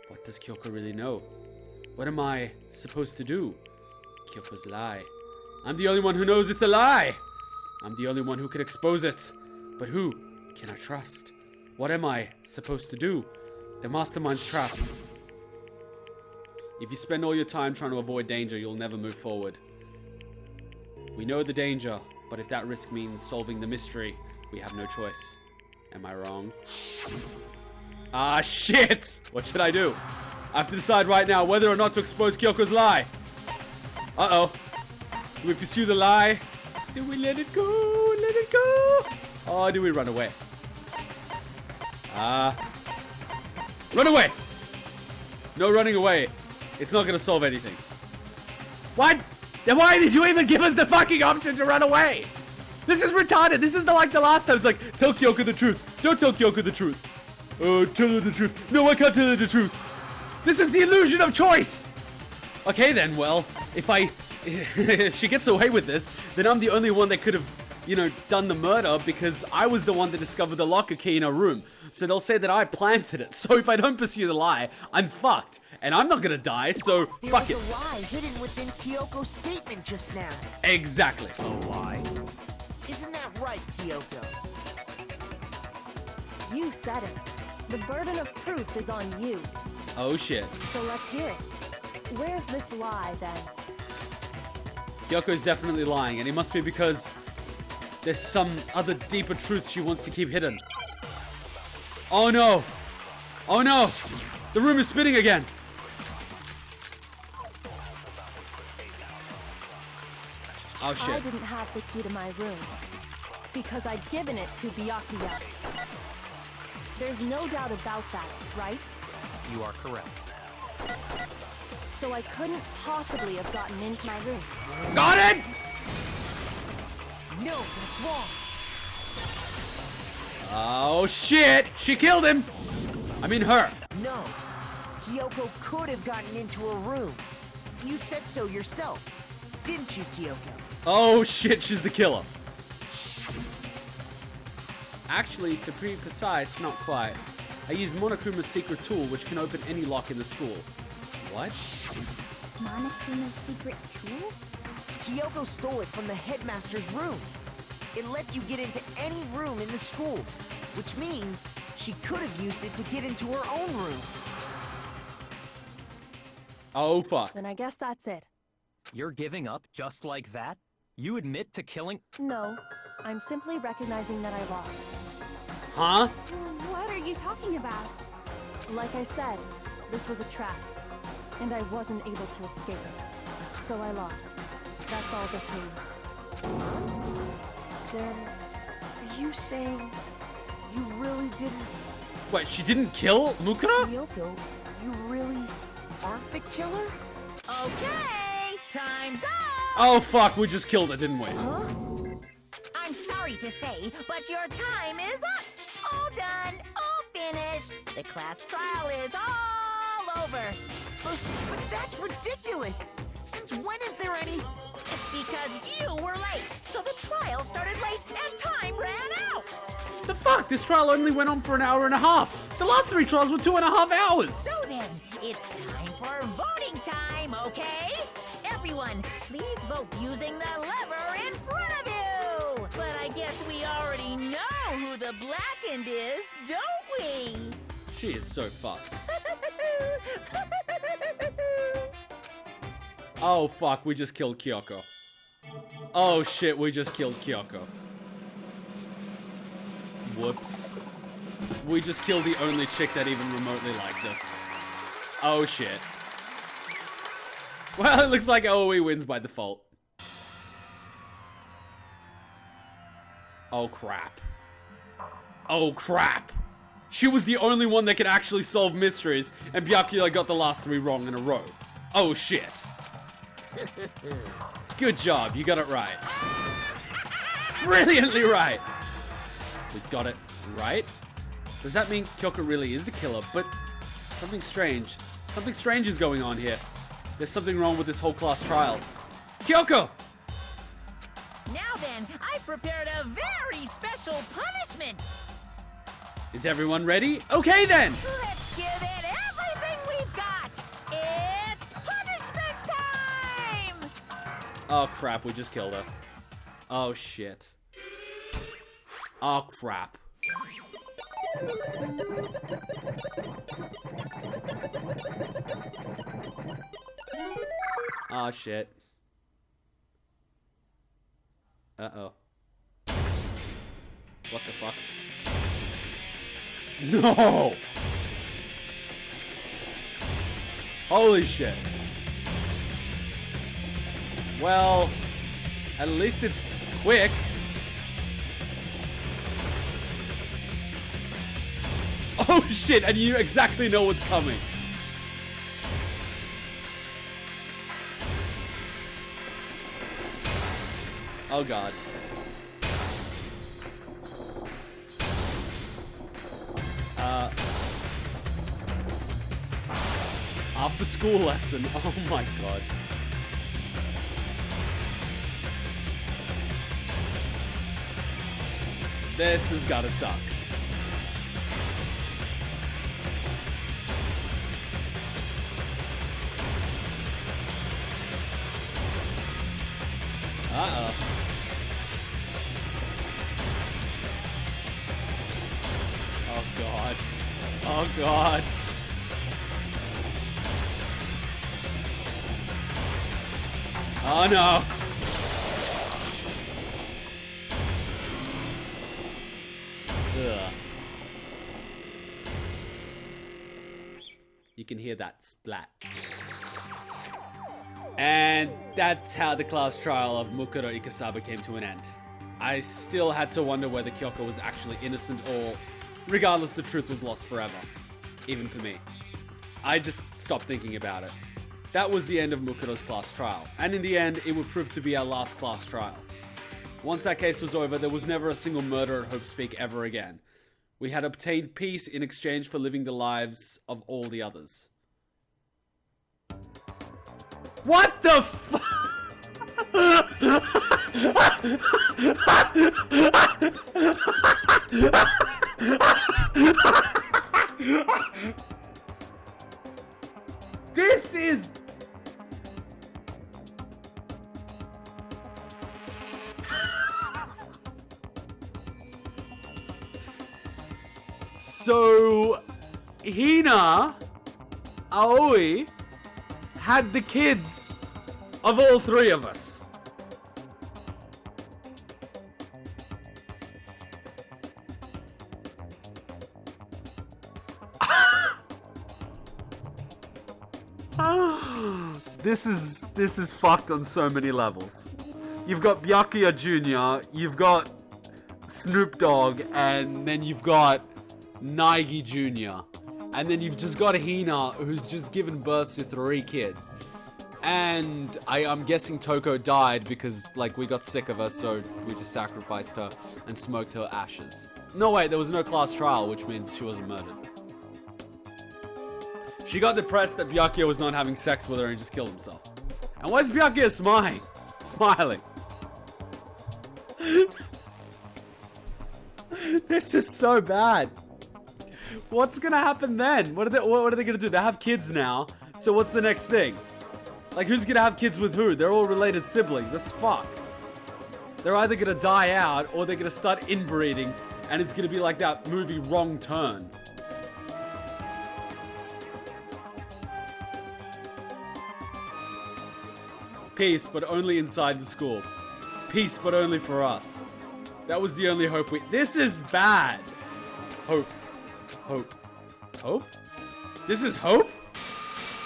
A: What does Kyoko really know? What am I supposed to do? Kyoko's lie. I'm the only one who knows it's a lie. I'm the only one who can expose it. But who can I trust? What am I supposed to do? The mastermind's trap. If you spend all your time trying to avoid danger, you'll never move forward. We know the danger, but if that risk means solving the mystery, we have no choice. Am I wrong? Ah, shit! What should I do? I have to decide right now whether or not to expose Kyoko's lie. Uh-oh. Do we pursue the lie? Do we let it go? Let it go? Or do we run away? Run away! No running away. It's not gonna solve anything. What? Then why did you even give us the fucking option to run away? This is retarded. This is like the last time. It's like, tell Kyoko the truth. Don't tell Kyoko the truth. Oh, tell her the truth. No, I can't tell her the truth. This is the illusion of choice. Okay then, well, if she gets away with this, then I'm the only one that could have, you know, done the murder because I was the one that discovered the locker key in her room. So they'll say that I planted it. So if I don't pursue the lie, I'm fucked. And I'm not gonna die, so fuck it.
F: There was a lie hidden within Kyoko's statement just now.
A: Exactly.
B: A lie?
F: Isn't that right, Kyoko?
G: You said it. The burden of proof is on you.
A: Oh shit.
G: So let's hear it. Where's this lie, then?
A: Kyoko's definitely lying, and it must be because there's some other deeper truth she wants to keep hidden. Oh no! Oh no! The room is spinning again! Oh
G: I
A: shit.
G: didn't have the key to my room because I'd given it to Byakuya. There's no doubt about that, right?
B: You are correct.
G: So I couldn't possibly have gotten into my room.
A: Got it!
F: No, that's wrong.
A: Oh shit! She killed him! I mean her.
F: No. Kyoko could have gotten into her room. You said so yourself, didn't you, Kyoko?
A: Oh shit, she's the killer. Actually, to be precise, not quite. I used Monokuma's secret tool, which can open any lock in the school. What?
C: Monokuma's secret tool?
F: Kyoko stole it from the headmaster's room. It lets you get into any room in the school, which means she could have used it to get into her own room.
A: Oh fuck.
G: Then I guess that's it.
B: You're giving up just like that? You admit to killing...
G: No, I'm simply recognizing that I lost.
A: Huh?
H: What are you talking about?
G: Like I said, this was a trap, and I wasn't able to escape it. So I lost. That's all this means.
F: Then, are you saying you really didn't...
A: Wait, she didn't kill Mukuro?
F: Kyoko, you really aren't the killer?
E: Okay, time's up!
A: Oh fuck, we just killed her, didn't we?
F: Huh?
E: I'm sorry to say, but your time is up. All done, all finished. The class trial is all over.
F: But that's ridiculous! Since when is there any...
E: It's because you were late, so the trial started late and time ran out.
A: The fuck? This trial only went on for an hour and a half. The last 3 trials were 2.5 hours.
E: So then, it's time for voting time, okay? Everyone, please vote using the lever in front of you. But I guess we already know who the blackened is, don't we?
A: She is so fucked. Oh fuck, we just killed Kyoko. Oh shit, we just killed Kyoko. Whoops. We just killed the only chick that even remotely liked us. Oh shit. Well, it looks like Aoi wins by default. Oh crap. Oh crap. She was the only one that could actually solve mysteries, and Byakuya got the last 3 wrong in a row. Oh shit. Good job, you got it right. Brilliantly right. We got it right? Does that mean Kyoko really is the killer? But something strange is going on here. There's something wrong with this whole class trial. Kyoko!
E: Now then, I've prepared a very special punishment.
A: Is everyone ready? Okay then!
E: Let's give it everything we've got. It's punishment time!
A: Oh crap, we just killed her. Oh shit. Oh crap. Oh shit. Uh-oh. What the fuck? No! Holy shit. Well, at least it's quick. Oh shit, and you exactly know what's coming. Oh god. After school lesson. Oh my god. This has gotta suck. Uh-oh. Oh god. Oh god. Oh no. Ugh. You can hear that splat. And that's how the class trial of Mukuro Ikusaba came to an end. I still had to wonder whether Kyoko was actually innocent or, regardless, the truth was lost forever. Even for me. I just stopped thinking about it. That was the end of Mukuro's class trial, and in the end, it would prove to be our last class trial. Once that case was over, there was never a single murder at Hope Speak ever again. We had obtained peace in exchange for living the lives of all the others. What the fuck? This is... So, Hina, Aoi, had the kids of all 3 of us. This is fucked on so many levels. You've got Byakuya Jr., you've got Snoop Dogg, and then you've got Naegi Jr. And then you've just got Hina, who's just given birth to 3 kids. And I'm guessing Toko died because, like, we got sick of her, so we just sacrificed her and smoked her ashes. No, wait, there was no class trial, which means she wasn't murdered. She got depressed that Byakuya was not having sex with her and just killed himself. And why is Byakuya smiling? Smiling. This is so bad. What's gonna happen then? What are they gonna do? They have kids now. So what's the next thing? Like, who's gonna have kids with who? They're all related siblings. That's fucked. They're either gonna die out or they're gonna start inbreeding, and it's gonna be like that movie Wrong Turn. Peace, but only inside the school. Peace, but only for us. That was the only hope we... This is bad. Hope. Hope. Hope? This is Hope?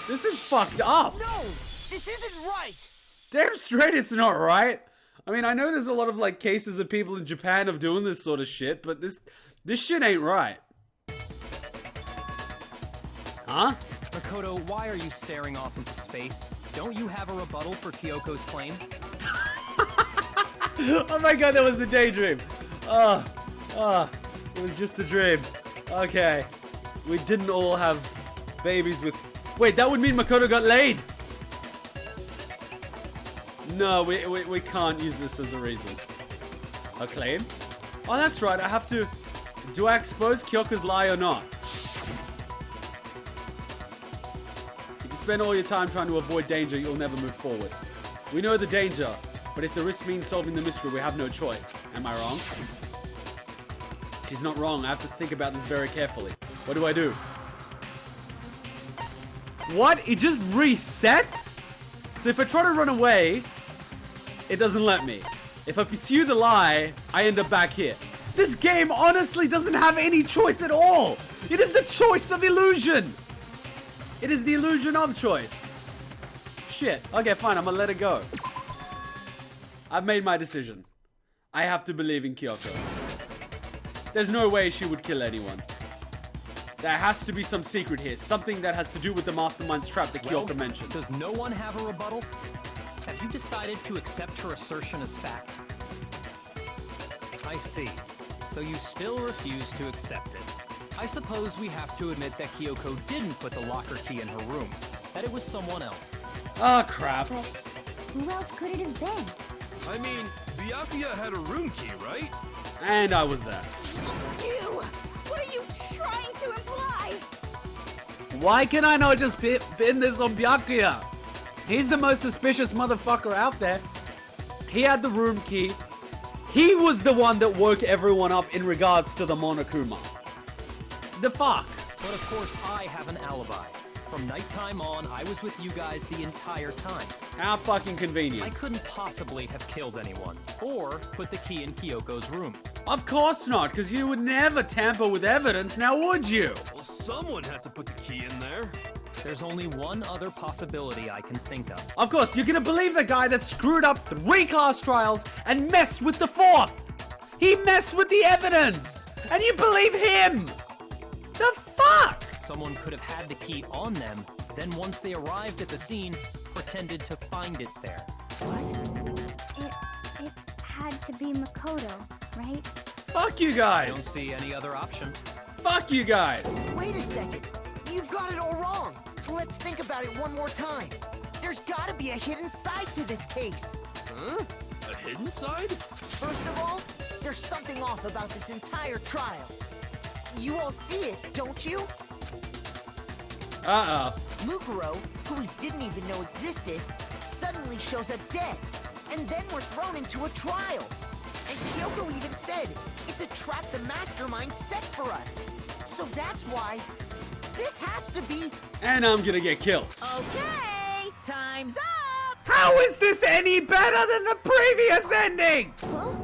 A: This is fucked up.
F: No! This isn't right!
A: Damn straight it's not right. I mean, I know there's a lot of like cases of people in Japan of doing this sort of shit, but this shit ain't right. Huh?
B: Makoto, why are you staring off into space? Don't you have a rebuttal for Kyoko's claim?
A: Oh my god, that was a daydream. It was just a dream. Okay. We didn't all have babies with... Wait, that would mean Makoto got laid. No, we can't use this as a reason. A claim? Oh, that's right, I have to... Do I expose Kyoko's lie or not? If you spend all your time trying to avoid danger, you'll never move forward. We know the danger, but if the risk means solving the mystery, we have no choice. Am I wrong? She's not wrong. I have to think about this very carefully. What do I do? What? It just resets? So if I try to run away, it doesn't let me. If I pursue the lie, I end up back here. This game honestly doesn't have any choice at all. It is the choice of illusion. It is the illusion of choice. Shit. Okay, fine. I'm gonna let it go. I've made my decision. I have to believe in Kyoko. There's no way she would kill anyone. There has to be some secret here. Something that has to do with the mastermind's trap that Kyoko mentioned.
B: Does no one have a rebuttal? Have you decided to accept her assertion as fact? I see. So you still refuse to accept it. I suppose we have to admit that Kyoko didn't put the locker key in her room. That it was someone else.
A: Oh, crap.
C: But who else could it have been?
D: I mean, Byakuya had a room key, right?
A: And I was there.
H: You! What are you trying to imply?
A: Why can I not just pin this on Byakuya? He's the most suspicious motherfucker out there. He had the room key. He was the one that woke everyone up in regards to the Monokuma. The fuck?
B: But of course I have an alibi. From nighttime on, I was with you guys the entire time.
A: How fucking convenient.
B: I couldn't possibly have killed anyone, or put the key in Kyoko's room.
A: Of course not, because you would never tamper with evidence, now would you?
D: Well, someone had to put the key in there.
B: There's only one other possibility I can think of.
A: Of course, you're gonna believe the guy that screwed up 3 class trials and messed with the 4th! He messed with the evidence! And you believe him! The fuck?
B: Someone could have had the key on them, then once they arrived at the scene, pretended to find it there.
C: It had to be Makoto, right?
A: Fuck you
B: I
A: guys!
B: don't see any other option.
A: Fuck you guys!
F: Wait a second. You've got it all wrong. Let's think about it one more time. There's gotta be a hidden side to this case.
D: Huh? A hidden side?
F: First of all, there's something off about this entire trial. You all see it, don't you?
A: Uh-oh.
F: Mukuro, who we didn't even know existed, suddenly shows up dead. And then we're thrown into a trial. And Kyoko even said, it's a trap the mastermind set for us. So that's why this has to be...
A: And I'm gonna get killed.
E: Okay, time's up!
A: How is this any better than the previous ending?
F: Huh?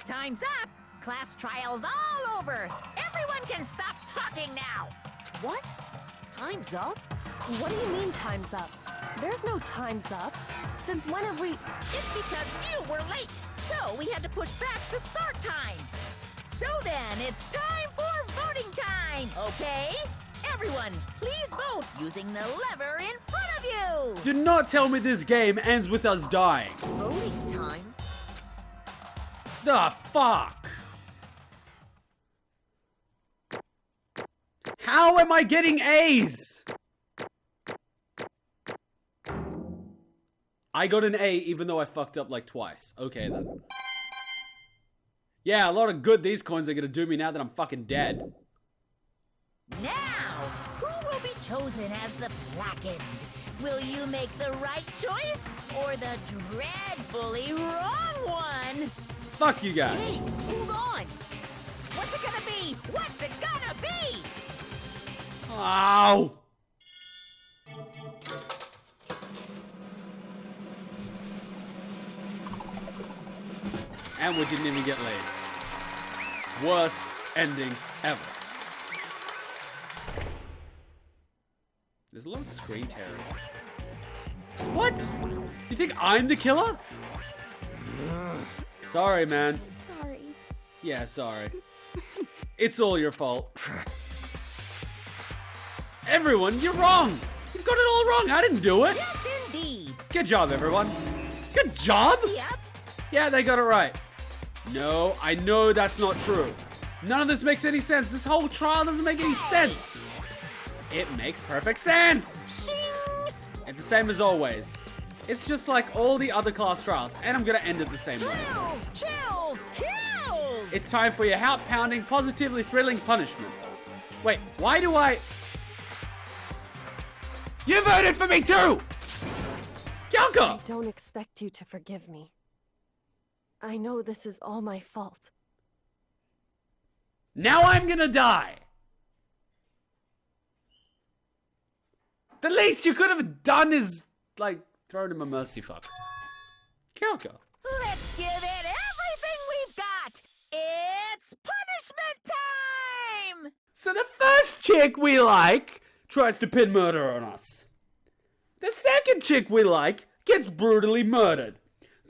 E: Time's up! Class trial's all over! Everyone can stop talking now!
F: What? Time's up?
G: What do you mean time's up? There's no time's up. Since when have we...
E: It's because you were late, so we had to push back the start time. So then, it's time for voting time, okay? Everyone, please vote using the lever in front of you!
A: Do not tell me this game ends with us dying.
F: Voting time?
A: The fuck? How am I getting A's? I got an A even though I fucked up like twice. Okay then. Yeah, a lot of good these coins are gonna do me now that I'm fucking dead.
E: Now, who will be chosen as the blackened? Will you make the right choice or the dreadfully wrong one?
A: Fuck you
E: Hey,
A: guys.
E: hold on! What's it gonna be? What's it gonna be?
A: Ow! And we didn't even get laid. Worst ending ever. There's a lot of screen tearing. What? You think I'm the killer? Sorry, man.
C: Sorry.
A: Yeah, sorry. It's all your fault. Everyone, you're wrong. You've got it all wrong. I didn't do it.
E: Yes, indeed.
A: Good job, everyone. Good job?
E: Yep.
A: Yeah, they got it right. No, I know that's not true. None of this makes any sense. This whole trial doesn't make any sense. It makes perfect sense.
E: Shing.
A: It's the same as always. It's just like all the other class trials, and I'm gonna end it the same way.
E: Thrills, chills, kills.
A: It's time for your heart-pounding, positively thrilling punishment. Wait, why do I... You voted for me too! Kyoko!
G: I don't expect you to forgive me. I know this is all my fault.
A: Now I'm gonna die! The least you could have done is, like, thrown him a mercy fuck. Kyoko.
E: Let's give it everything we've got. It's punishment time!
A: So the first chick we like tries to pin murder on us. The second chick we like gets brutally murdered.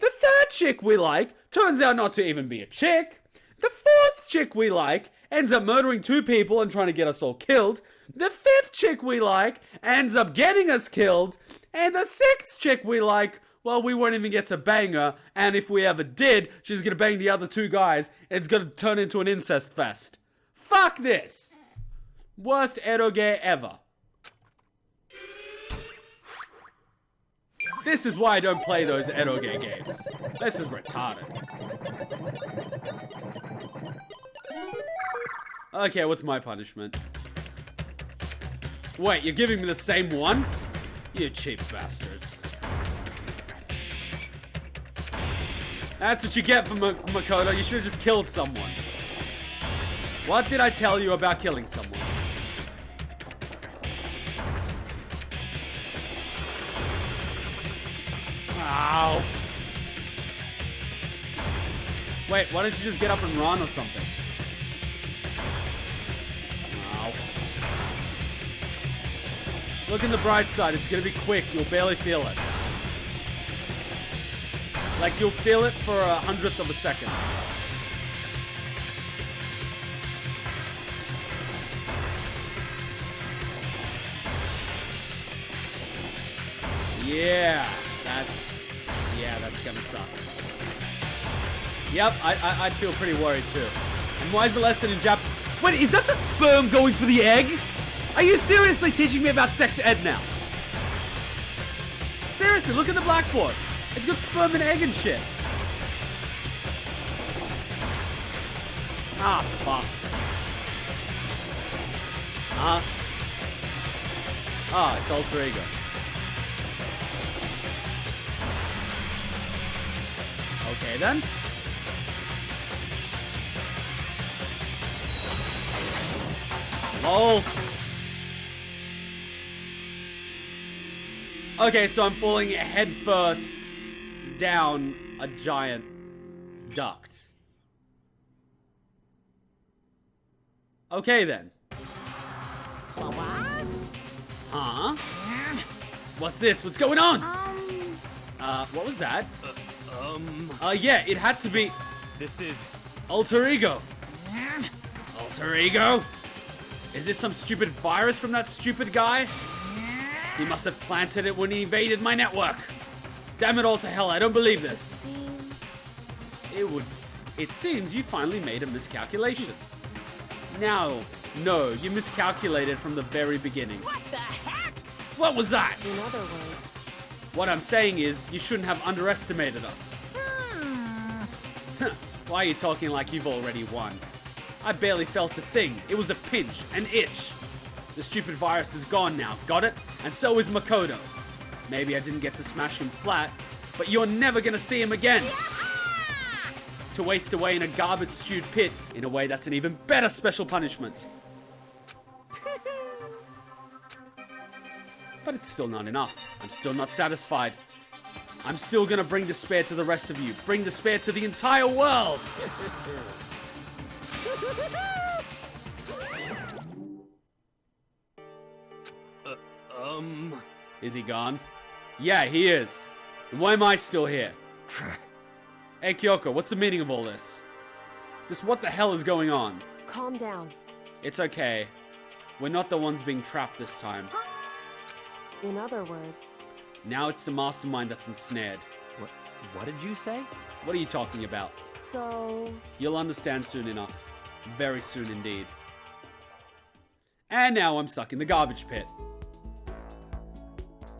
A: The third chick we like turns out not to even be a chick. The fourth chick we like ends up murdering 2 people and trying to get us all killed. The fifth chick we like ends up getting us killed. And the sixth chick we like, well, we won't even get to bang her. And if we ever did, she's gonna bang the other 2 guys. And it's gonna turn into an incest fest. Fuck this. Worst eroge ever. This is why I don't play those eroge games. This is retarded. Okay, what's my punishment? Wait, you're giving me the same one? You cheap bastards. That's what you get from Makoto. You should have just killed someone. What did I tell you about killing someone? Ow. Wait, why don't you just get up and run or something? Ow. Look in the bright side, it's gonna be quick, you'll barely feel it. Like, you'll feel it for 1/100th of a second. Yeah, that's gonna suck. Yep, I'd feel pretty worried too. And why is the lesson in Jap? Wait, is that the sperm going for the egg? Are you seriously teaching me about sex ed now? Seriously, look at the blackboard. It's got sperm and egg and shit. Ah, fuck. Ah, it's alter ego. Okay then. Lol. Okay, so I'm falling head first down a giant duct. Okay then. Huh? What's this? What's going on? What was that? Yeah, it had to be
B: This is...
A: alter ego. Alter ego? Is this some stupid virus from that stupid guy? He must have planted it when he invaded my network. Damn it all to hell, I don't believe this. It seems you finally made a miscalculation. Now, no, you miscalculated from the very beginning.
E: What the heck?
A: What was that?
G: In other words,
A: What I'm saying is, you shouldn't have underestimated us. Why are you talking like you've already won? I barely felt a thing. It was a pinch, an itch. The stupid virus is gone now, got it? And so is Makoto. Maybe I didn't get to smash him flat, but you're never gonna see him again. To waste away in a garbage-stewed pit, in a way that's an even better special punishment. But it's still not enough. I'm still not satisfied. I'm still gonna bring despair to the rest of you. Bring despair to the entire world! Is he gone? Yeah, he is. And why am I still here? Hey, Kyoko, what's the meaning of all this? Just what the hell is going on?
G: Calm down.
A: It's okay. We're not the ones being trapped this time.
G: In other words,
A: Now it's the mastermind that's ensnared.
B: What did you say?
A: What are you talking about?
G: so...
A: You'll understand soon enough. Very soon indeed. And now I'm stuck in the garbage pit.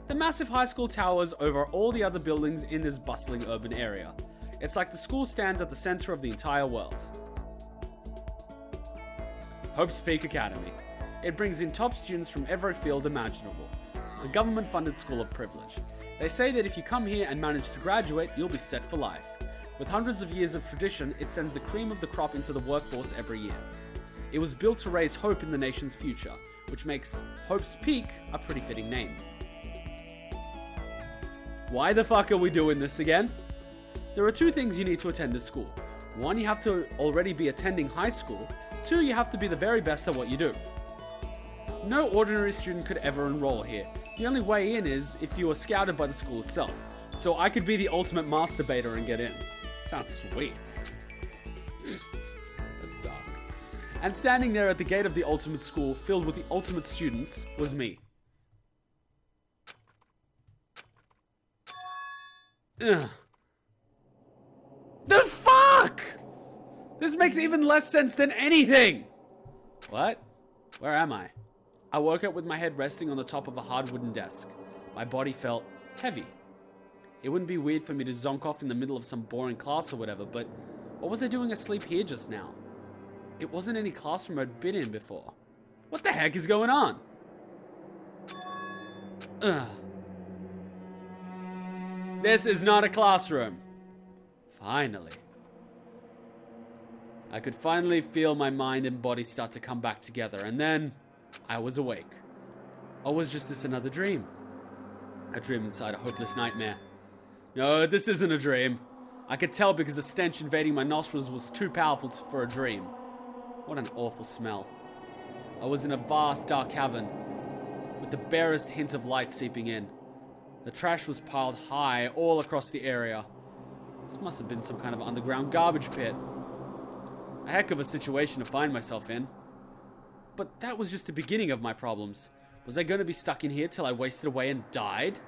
A: The massive high school towers over all the other buildings in this bustling urban area. It's like the school stands at the center of the entire world. Hope's Peak Academy. It brings in top students from every field imaginable. A government-funded school of privilege. They say that if you come here and manage to graduate, you'll be set for life. With hundreds of years of tradition, it sends the cream of the crop into the workforce every year. It was built to raise hope in the nation's future, which makes Hope's Peak a pretty fitting name. Why the fuck are we doing this again? There are two things you need to attend this school. One, you have to already be attending high school. Two, you have to be the very best at what you do. No ordinary student could ever enroll here. The only way in is if you are scouted by the school itself. So I could be the ultimate masturbator and get in. Sounds sweet. That's dark. And standing there at the gate of the ultimate school filled with the ultimate students was me. Ugh. The fuck? This makes even less sense than anything. What? Where am I? I woke up with my head resting on the top of a hard wooden desk. My body felt heavy. It wouldn't be weird for me to zonk off in the middle of some boring class or whatever, but what was I doing asleep here just now? It wasn't any classroom I'd been in before. What the heck is going on? Ugh. This is not a classroom. Finally. I could finally feel my mind and body start to come back together, and then I was awake. Or was just this another dream? A dream inside a hopeless nightmare. No, this isn't a dream. I could tell because the stench invading my nostrils was too powerful for a dream. What an awful smell. I was in a vast dark cavern with the barest hint of light seeping in. The trash was piled high all across the area. This must have been some kind of underground garbage pit. A heck of a situation to find myself in. But that was just the beginning of my problems. Was I going to be stuck in here till I wasted away and died?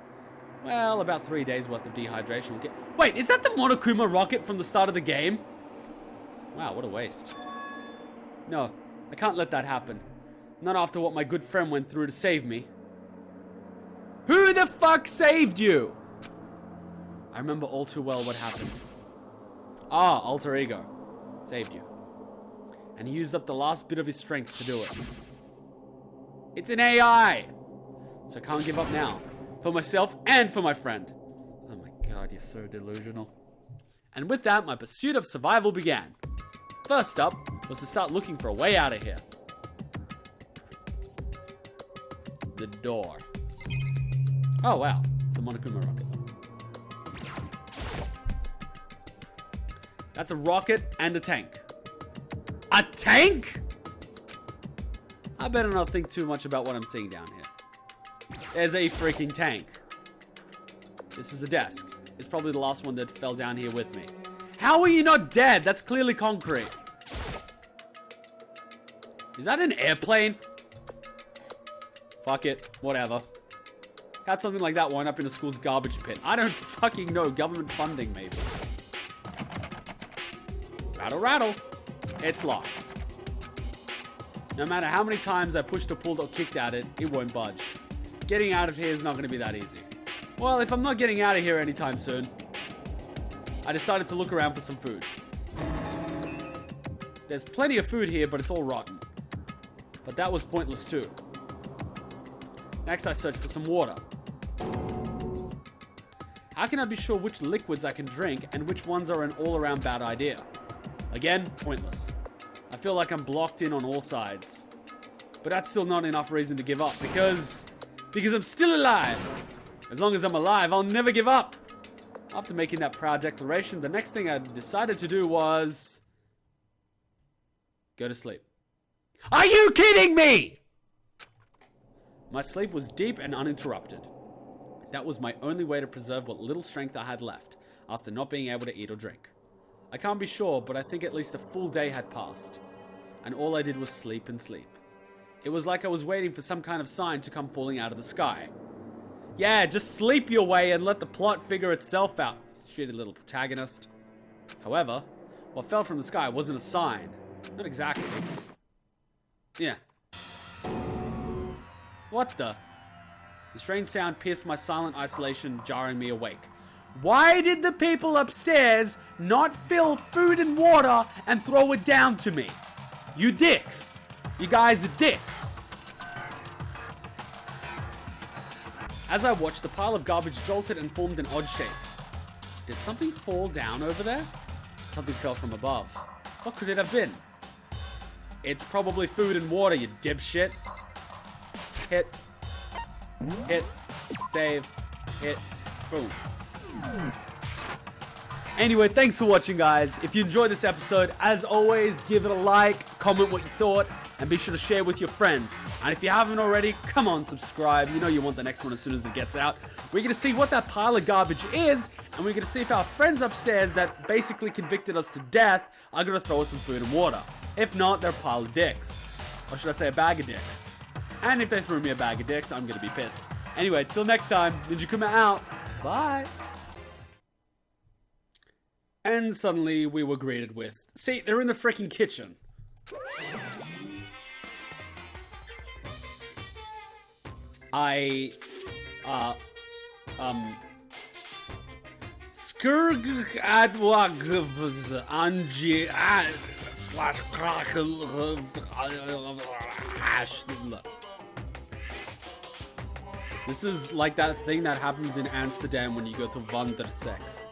A: Well, about 3 days worth of dehydration will get... Wait, is that the Monokuma rocket from the start of the game? Wow, what a waste. No, I can't let that happen. Not after what my good friend went through to save me. Who the fuck saved you? I remember all too well what happened. Ah, alter ego. Saved you. And he used up the last bit of his strength to do it. It's an AI! So I can't give up now. For myself and for my friend. Oh my god, you're so delusional. And with that, my pursuit of survival began. First up was to start looking for a way out of here. The door. Oh wow, it's the Monokuma rocket. That's a rocket and a tank. A tank?! I better not think too much about what I'm seeing down here. There's a freaking tank. This is a desk. It's probably the last one that fell down here with me. How are you not dead? That's clearly concrete. Is that an airplane? Fuck it. Whatever. Had something like that wind up in a school's garbage pit. I don't fucking know. Government funding, maybe. Rattle, rattle. It's locked. No matter how many times I pushed or pulled or kicked at it, it won't budge. Getting out of here is not going to be that easy. Well, if I'm not getting out of here anytime soon, I decided to look around for some food. There's plenty of food here, but it's all rotten. But that was pointless too. Next, I searched for some water. How can I be sure which liquids I can drink and which ones are an all-around bad idea? Again, pointless. I feel like I'm blocked in on all sides. But that's still not enough reason to give up because I'm still alive. As long as I'm alive, I'll never give up. After making that proud declaration, the next thing I decided to do was go to sleep. Are you kidding me? My sleep was deep and uninterrupted. That was my only way to preserve what little strength I had left, after not being able to eat or drink. I can't be sure, but I think at least a full day had passed, and all I did was sleep and sleep. It was like I was waiting for some kind of sign to come falling out of the sky. Yeah, just sleep your way and let the plot figure itself out, shitty little protagonist. However, what fell from the sky wasn't a sign. Not exactly. Yeah. What the? The strange sound pierced my silent isolation, jarring me awake. Why did the people upstairs not fill food and water and throw it down to me? You dicks. You guys are dicks. As I watched, the pile of garbage jolted and formed an odd shape. Did something fall down over there? Something fell from above. What could it have been? It's probably food and water, you dipshit. Hit. Hit. Save. Hit. Boom. Anyway, thanks for watching, guys. If you enjoyed this episode, as always, give it a like, comment what you thought, and be sure to share with your friends. And if you haven't already, come on, subscribe. You know you want the next one as soon as it gets out. We're going to see what that pile of garbage is, and we're going to see if our friends upstairs that basically convicted us to death are going to throw us some food and water. If not, they're a pile of dicks. Or should I say a bag of dicks. And if they threw me a bag of dicks, I'm going to be pissed. Anyway, till next time, Ninja Kuma out. Bye. And suddenly we were greeted with, see, they're in the freaking kitchen. Skurg adwagvs anji slash hash. This is like that thing that happens in Amsterdam when you go to Wandersex.